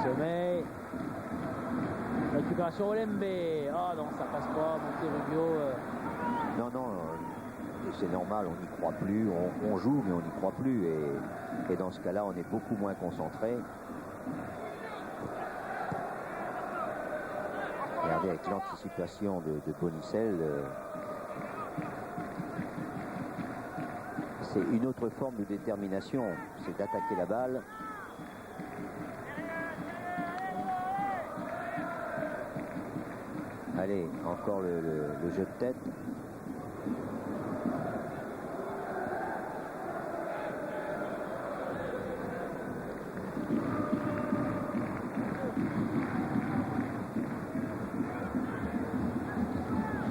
Sommet. Récupération Olembe. Oh non, ça passe pas. Monterrubio. Non, non, c'est normal, on n'y croit plus. On joue, mais on n'y croit plus. Et dans ce cas-là, on est beaucoup moins concentré. Regardez, avec l'anticipation de Bonicel, c'est une autre forme de détermination, c'est d'attaquer la balle. Allez, encore le jeu de tête.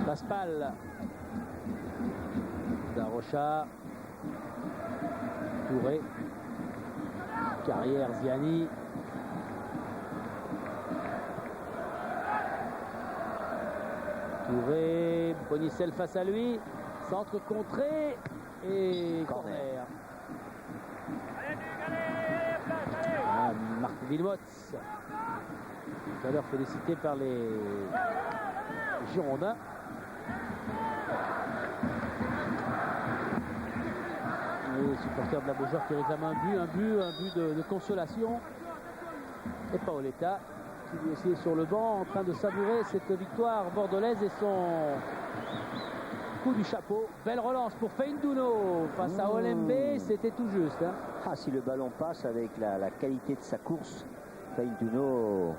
Pascal Darocha, Touré, Carrière, Ziani. Touré, Bonicel face à lui, centre contré et corner. Ah, Marc Wilmots, tout à l'heure félicité par les Girondins. Les supporters de la Beaujoire qui réclament un but de consolation. Et Paoletta qui lui aussi est sur le banc en train de savourer cette victoire bordelaise et son coup du chapeau. Belle relance pour Feindouno face à Olembe, c'était tout juste. Hein. Ah, si le ballon passe avec la qualité de sa course, Feindouno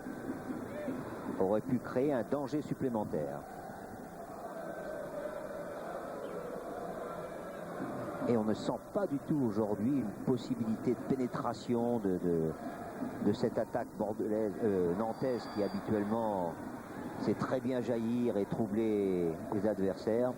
aurait pu créer un danger supplémentaire. Et on ne sent pas du tout aujourd'hui une possibilité de pénétration de cette attaque bordelaise, nantaise qui habituellement sait très bien jaillir et troubler les adversaires.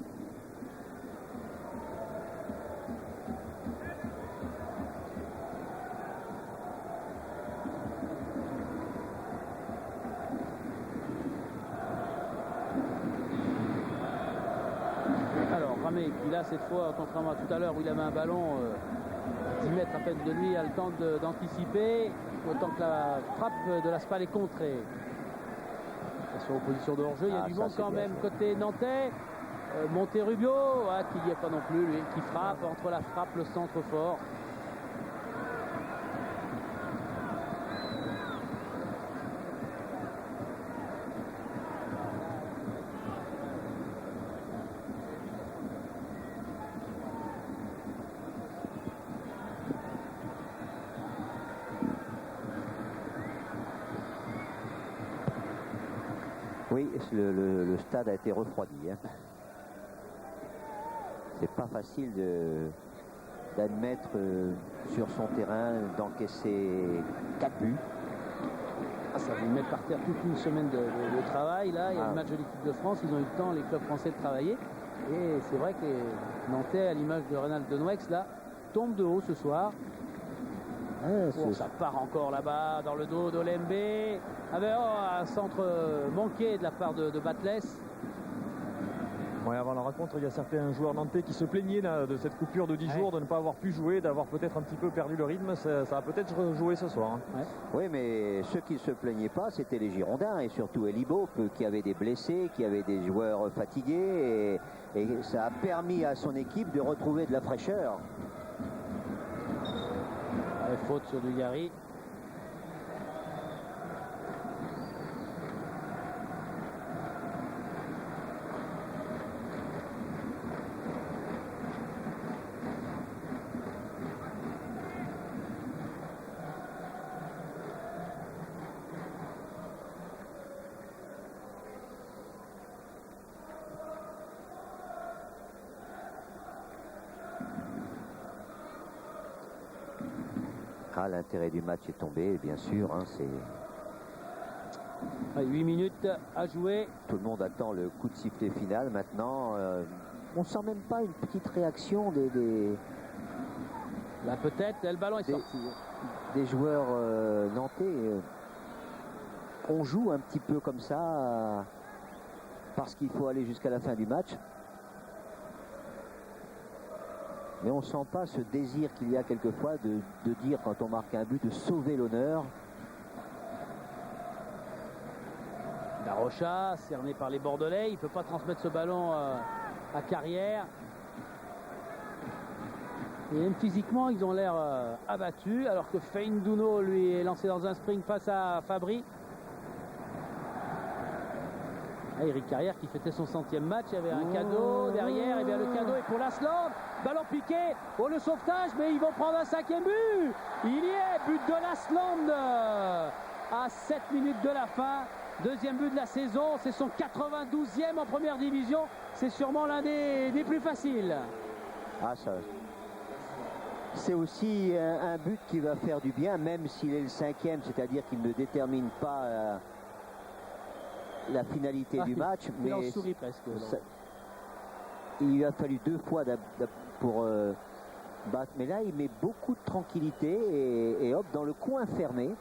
Qui là cette fois, contrairement à tout à l'heure où il avait un ballon 10 mètres à peine de lui, a le temps d'anticiper, autant que la frappe de la Spal est contrée. Attention aux positions de hors-jeu, il y a du monde quand même côté nantais. Monterrubio, qui n'y est pas non plus, lui, qui frappe entre la frappe, le centre fort. Oui, le stade a été refroidi. Hein. C'est pas facile d'admettre sur son terrain d'encaisser 4 buts. Ça va lui mettre par terre toute une semaine de travail. Là, il y a le match de l'équipe de France. Ils ont eu le temps, les clubs français, de travailler. Et c'est vrai que les Nantais, à l'image de Reynald Denouex, là, tombent de haut ce soir. Ça part encore là-bas dans le dos d'Olembe. Un centre manqué de la part de Batles. Ouais, avant la rencontre, il y a certains joueurs nantais qui se plaignaient là, de cette coupure de 10 jours, de ne pas avoir pu jouer, d'avoir peut-être un petit peu perdu le rythme. Ça a peut-être joué ce soir. Hein. Oui, mais ceux qui ne se plaignaient pas, c'était les Girondins et surtout Elibo, qui avait des blessés, qui avait des joueurs fatigués. Et ça a permis à son équipe de retrouver de la fraîcheur. Faute sur Dugarry. L'intérêt du match est tombé, bien sûr. Hein, 8 minutes à jouer. Tout le monde attend le coup de sifflet final. Maintenant, on sent même pas une petite réaction Là, peut-être, le ballon est sorti. Des joueurs nantais. On joue un petit peu comme ça parce qu'il faut aller jusqu'à la fin du match. Mais on ne sent pas ce désir qu'il y a quelquefois de dire, quand on marque un but, de sauver l'honneur. Darocha, cerné par les Bordelais, il ne peut pas transmettre ce ballon à Carrière. Et même physiquement, ils ont l'air abattus, alors que Feindouno, lui, est lancé dans un sprint face à Fabry. Eric Carrière qui fêtait son 100e match, il y avait un cadeau derrière, et bien le cadeau est pour l'Aslande. Ballon piqué, le sauvetage, mais ils vont prendre un 5e but. Il y est, but de l'Aslande à 7 minutes de la fin. Deuxième but de la saison, c'est son 92e en première division. C'est sûrement l'un des plus faciles. C'est aussi un but qui va faire du bien, même s'il est le 5e, c'est-à-dire qu'il ne détermine pas la finalité du match. Il en sourit presque. Il lui a fallu 2 fois pour battre, mais là il met beaucoup de tranquillité et hop, dans le coin fermé.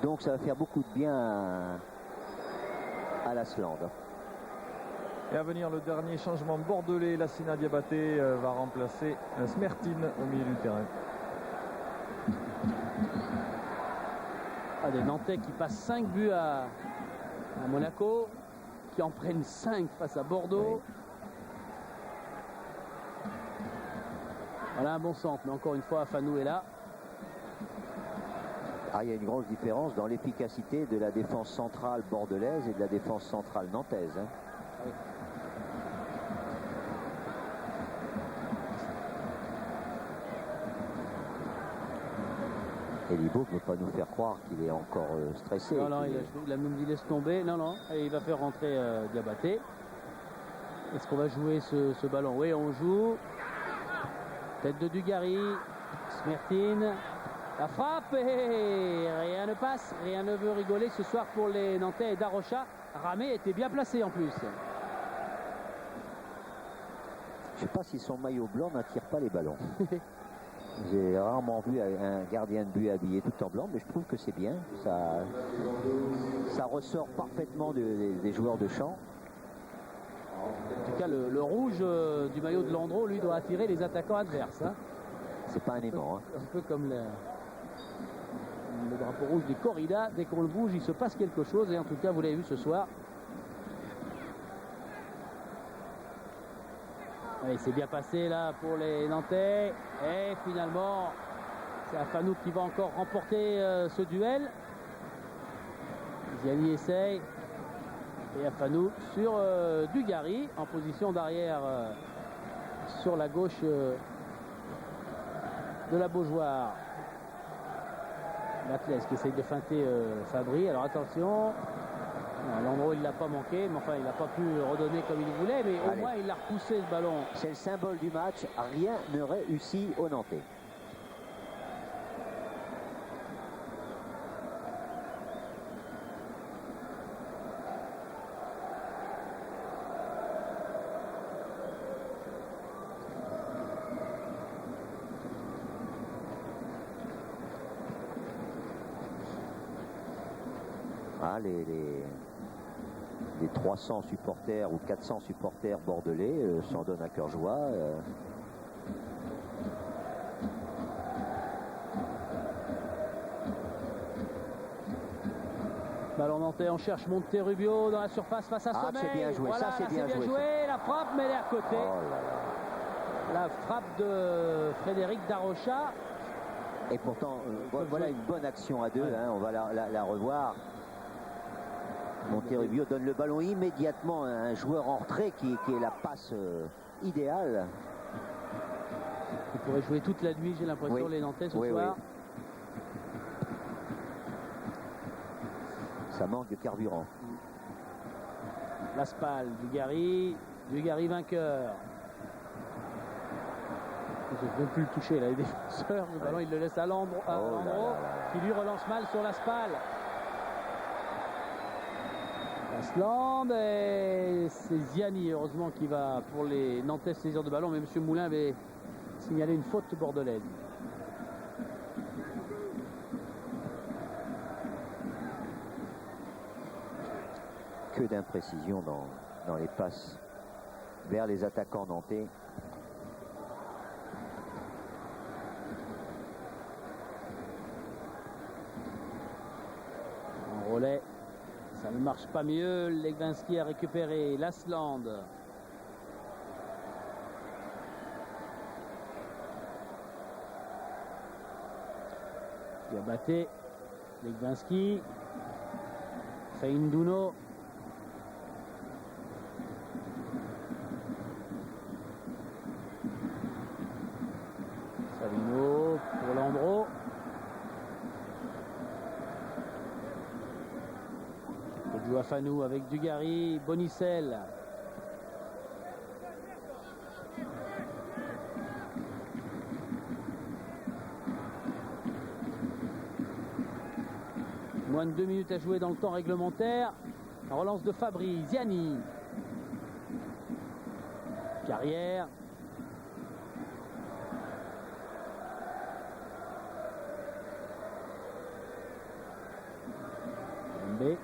Donc ça va faire beaucoup de bien à l'Aslande. Et à venir le dernier changement bordelais, Lassina Diabaté va remplacer Smertin au milieu du terrain. Des Nantais qui passent 5 buts à Monaco, qui en prennent 5 face à Bordeaux. Oui. Voilà un bon centre, mais encore une fois, Fanou est là. Il y a une grosse différence dans l'efficacité de la défense centrale bordelaise et de la défense centrale nantaise. Hein. Oui. Elibo ne peut pas nous faire croire qu'il est encore stressé. Non, il a même dit laisse tomber. Non, et il va faire rentrer Diabaté. Est-ce qu'on va jouer ce ballon? Oui, on joue. Tête de Dugarry, Smertin, la frappe et rien ne passe, rien ne veut rigoler ce soir pour les Nantais et Darocha. Ramé était bien placé en plus. Je ne sais pas si son maillot blanc n'attire pas les ballons. J'ai rarement vu un gardien de but habillé tout en blanc, mais je trouve que c'est bien. Ça ressort parfaitement des joueurs de champ. En tout cas, le rouge du maillot de Landreau, lui, doit attirer les attaquants adverses. Hein. C'est pas un aimant. Un peu comme le drapeau rouge des corridas. Dès qu'on le bouge, il se passe quelque chose. Et en tout cas, vous l'avez vu ce soir. Allez, c'est bien passé là pour les Nantais. Et finalement, c'est Afanou qui va encore remporter ce duel. Ziani essaye. Et Afanou sur Dugarry en position d'arrière sur la gauche de la Beaujoire. Batles qui essaye de feinter Fabry. Alors attention, Landreau, il l'a pas manqué, mais enfin, il n'a pas pu redonner comme il voulait, mais au moins, il a repoussé ce ballon. C'est le symbole du match. Rien ne réussit aux Nantais. Les 300 supporters ou 400 supporters bordelais s'en donnent à cœur joie. Ballon nantais, on cherche Monterrubio dans la surface face à Sommeil. C'est bien joué, voilà, ça c'est bien joué. La frappe, mais elle est à côté. Oh là là. La frappe de Frédéric Darocha. Et pourtant, voilà une bonne action à deux. Hein, on va la revoir. Monterrubio donne le ballon immédiatement à un joueur en retrait qui est la passe idéale. Il pourrait jouer toute la nuit, j'ai l'impression, les Nantais ce soir. Oui. Ça manque de carburant. La Spal, Dugarry vainqueur. Ils ne veulent plus le toucher, là, les défenseurs. Le ballon, il le laisse à Landreau, qui lui relance mal sur la Spal. Asland, et c'est Ziani, heureusement, qui va pour les Nantais saisir de ballon, mais M. Moulin avait signalé une faute bordelaise. Que d'imprécision dans les passes vers les attaquants nantais. En relais, ça ne marche pas mieux. Legwinski a récupéré Lasland. Diabaté, Legwinski, Feindouno. Savino pour Landreau. Fanou avec Dugarry, Bonicel. Moins de 2 minutes à jouer dans le temps réglementaire. La relance de Fabry, Ziani. Carrière. Mbé.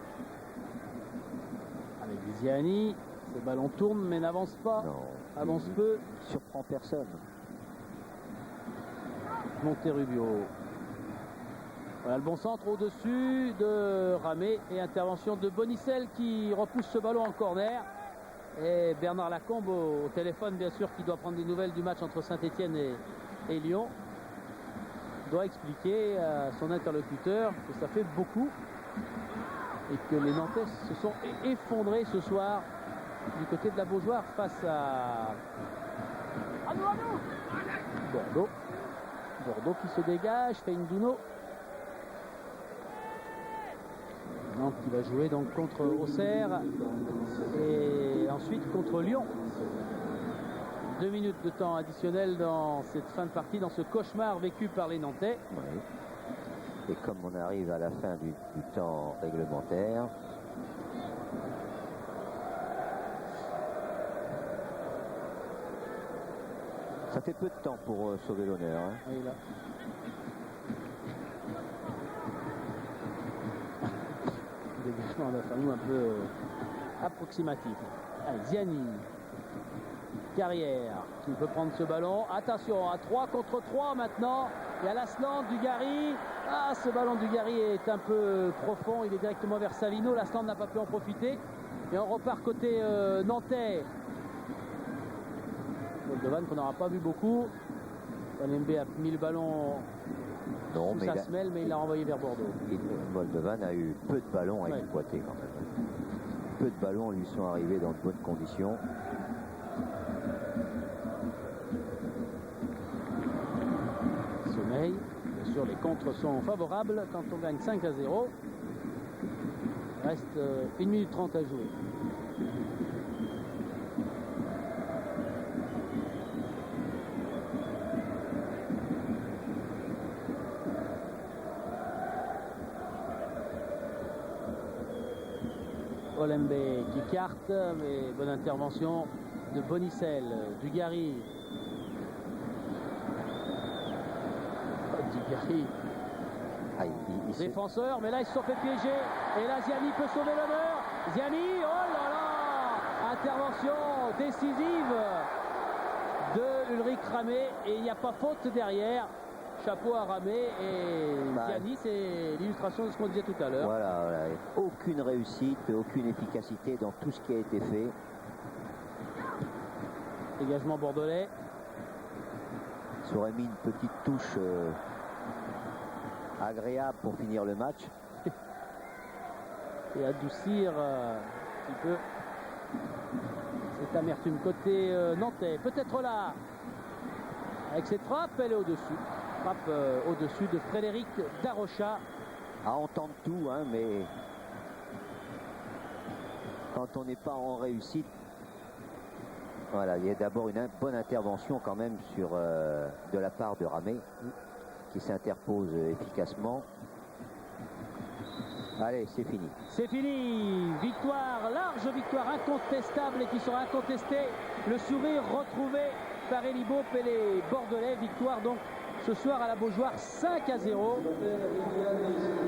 Avec Ziani. Ce ballon tourne mais n'avance pas. Non, avance peu. Surprend personne. Monterrubio. Voilà le bon centre au-dessus de Ramé et intervention de Bonicel qui repousse ce ballon en corner. Et Bernard Lacombe au téléphone, bien sûr, qui doit prendre des nouvelles du match entre Saint-Etienne et Lyon, doit expliquer à son interlocuteur que ça fait beaucoup et que les Nantais se sont effondrés ce soir du côté de la Beaujoire face à Bordeaux. Bordeaux qui se dégage, Feindouno. Nantes qui va jouer donc contre Auxerre et ensuite contre Lyon. 2 minutes de temps additionnel dans cette fin de partie, dans ce cauchemar vécu par les Nantais. Oui. Et comme on arrive à la fin du temps réglementaire, ça fait peu de temps pour sauver l'honneur. Hein. Oui, là. Dégagement d'Afanou un peu approximatif. Allez, Ziani. Carrière qui peut prendre ce ballon. Attention, à 3 contre 3 maintenant. Il y a Lasland, Dugarry. Ah, ce ballon Dugarry est un peu profond. Il est directement vers Savino. Lasland n'a pas pu en profiter. Et on repart côté nantais. Moldovan qu'on n'aura pas vu beaucoup. LMB a mis le ballon sous sa semelle, mais il l'a renvoyé vers Bordeaux. Moldovan a eu peu de ballons à exploiter quand même. Peu de ballons lui sont arrivés dans de bonnes conditions. Sommeil, bien sûr les contres sont favorables quand on gagne 5-0. Il reste 1 minute 30 à jouer. Olembe qui carte, mais bonne intervention de Bonicel, Dugarry. Dugarry. Défenseur, mais là ils se sont fait piéger. Et là Ziani peut sauver l'honneur. Ziani, oh là là! Intervention décisive de Ulrich Ramé. Et il n'y a pas faute derrière. Chapeau à Ramé et Ziani, c'est l'illustration de ce qu'on disait tout à l'heure. Voilà, voilà, aucune réussite, aucune efficacité dans tout ce qui a été fait. Dégagement bordelais. Ça aurait mis une petite touche agréable pour finir le match. Et adoucir un petit peu cette amertume côté nantais. Peut-être là, avec cette frappe, elle est au-dessus. Frappe au-dessus de Frédéric Darocha. À entendre tout, hein, mais quand on n'est pas en réussite, voilà, il y a d'abord une bonne intervention quand même sur de la part de Ramé qui s'interpose efficacement. Allez, c'est fini. C'est fini. Victoire, large victoire incontestable et qui sera incontestée. Le sourire retrouvé par Elie Baup et les Bordelais. Victoire donc ce soir à la Beaujoire 5-0.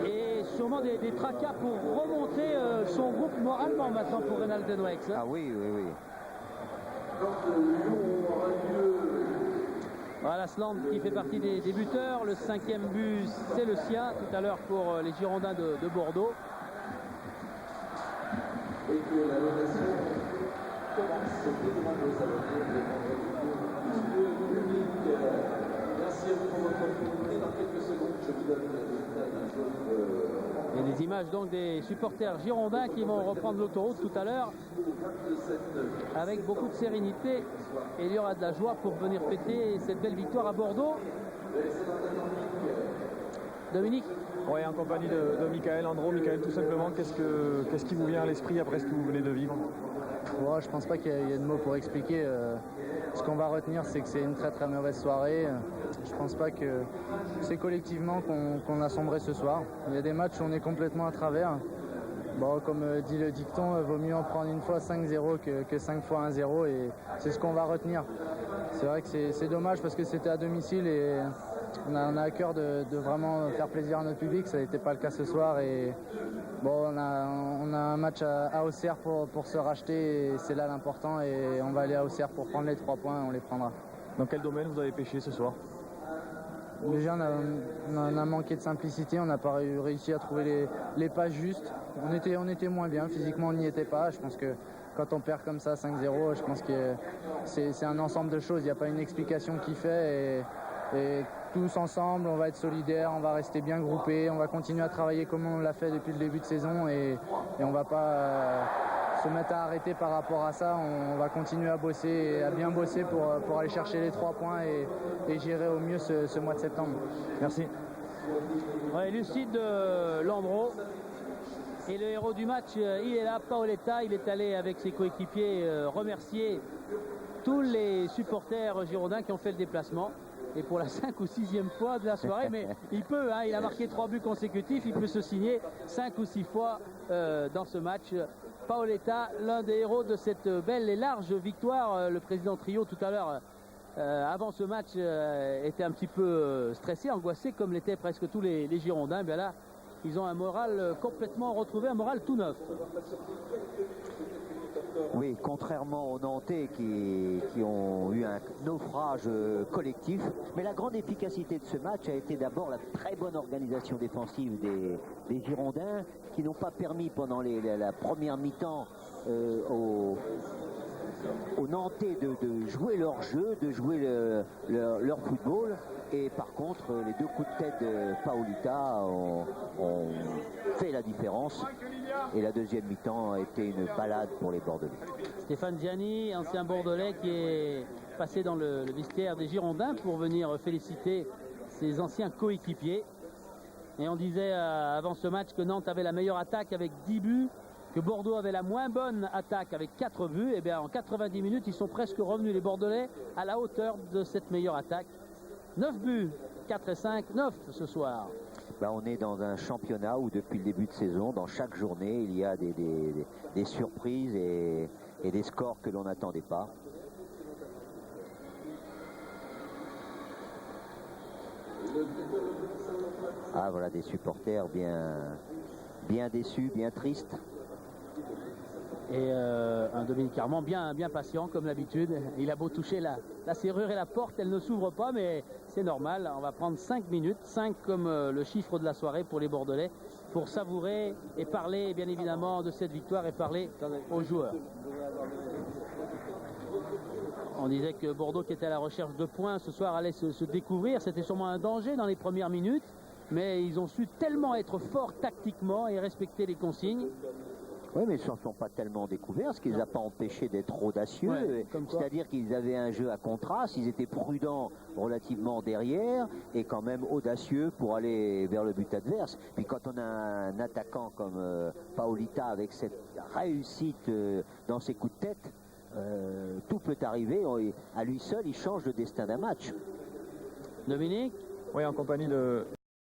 Et sûrement des tracas pour remonter son groupe moralement maintenant pour Reynald Denwex. Ah oui, oui, oui. Voilà Sland qui fait partie des buteurs. Le 5e but, c'est le sien tout à l'heure pour les Girondins de Bordeaux. Et que la donation commence dès demain aux abonnés. Monsieur le public, merci à vous pour votre fidélité. Dans quelques secondes, je vous donne le résultat d'un jaune. Il y a des images donc des supporters girondins qui vont reprendre l'autoroute tout à l'heure avec beaucoup de sérénité. Et il y aura de la joie pour venir fêter cette belle victoire à Bordeaux. Dominique? Oui, en compagnie de Michael, Andro. Michael, tout simplement, qu'est-ce qui vous vient à l'esprit après ce que vous venez de vivre? Ouais, je pense pas qu'il y ait de mots pour expliquer. Ce qu'on va retenir, c'est que c'est une très très mauvaise soirée. Je pense pas que c'est collectivement qu'on a sombré ce soir. Il y a des matchs où on est complètement à travers. Bon, comme dit le dicton, vaut mieux en prendre une fois 5-0 que 5 fois 1-0 et c'est ce qu'on va retenir. C'est vrai que c'est dommage parce que c'était à domicile et on a à cœur de vraiment faire plaisir à notre public. Ça n'était pas le cas ce soir et bon, on a un match à Auxerre pour se racheter et c'est là l'important et on va aller à Auxerre pour prendre les 3 points et on les prendra. Dans quel domaine vous avez pêché ce soir? Déjà, on a manqué de simplicité, on n'a pas réussi à trouver les passes justes. On était moins bien, physiquement on n'y était pas. Je pense que quand on perd comme ça 5-0, je pense que c'est un ensemble de choses. Il n'y a pas une explication qui fait et tous ensemble, on va être solidaires, on va rester bien groupés, on va continuer à travailler comme on l'a fait depuis le début de saison et on va pas se mettre à arrêter par rapport à ça. On va continuer à bosser et à bien bosser pour aller chercher les 3 points et gérer au mieux ce mois de septembre. Merci. Ouais, lucide Landreau. Et le héros du match, il est là, Paoletta. Il est allé avec ses coéquipiers remercier tous les supporters girondins qui ont fait le déplacement. Et pour la 5 ou 6e fois de la soirée, mais il peut, hein, il a marqué 3 buts consécutifs, il peut se signer 5 ou 6 fois dans ce match. Paoletta, l'un des héros de cette belle et large victoire. Le président Trio tout à l'heure, avant ce match, était un petit peu stressé, angoissé, comme l'étaient presque tous les Girondins. Bien là, ils ont un moral complètement retrouvé, un moral tout neuf. Oui, contrairement aux Nantais qui ont eu un naufrage collectif. Mais la grande efficacité de ce match a été d'abord la très bonne organisation défensive des Girondins qui n'ont pas permis pendant la première mi-temps aux Nantais de jouer leur jeu, de jouer leur football. Et par contre, les 2 coups de tête de Paoletta ont fait la différence. Et la deuxième mi-temps a été une balade pour les Bordelais. Stéphane Ziani, ancien Bordelais qui est passé dans le vestiaire des Girondins pour venir féliciter ses anciens coéquipiers. Et on disait avant ce match que Nantes avait la meilleure attaque avec 10 buts, que Bordeaux avait la moins bonne attaque avec 4 buts. Et bien en 90 minutes, ils sont presque revenus, les Bordelais, à la hauteur de cette meilleure attaque. 9 buts, 4 et 5, 9 ce soir. Ben, on est dans un championnat où depuis le début de saison, dans chaque journée, il y a des surprises et des scores que l'on n'attendait pas. Ah voilà, des supporters bien déçus, bien tristes. Et un Dominique Armand bien patient comme d'habitude. Il a beau toucher la serrure et la porte, elle ne s'ouvre pas, mais c'est normal. On va prendre 5 minutes, 5 comme le chiffre de la soirée pour les Bordelais, pour savourer et parler bien évidemment de cette victoire et parler aux joueurs. On disait que Bordeaux, qui était à la recherche de points ce soir, allait se découvrir. C'était sûrement un danger dans les premières minutes, mais ils ont su tellement être forts tactiquement et respecter les consignes. Oui, mais ils ne se sont pas tellement découverts, ce qui ne les a pas empêchés d'être audacieux. Ouais, c'est-à-dire qu'ils avaient un jeu à contraste, ils étaient prudents relativement derrière et quand même audacieux pour aller vers le but adverse. Puis quand on a un attaquant comme Paolita avec cette réussite dans ses coups de tête, tout peut arriver. À lui seul, il change le destin d'un match. Dominique ? Oui, en compagnie de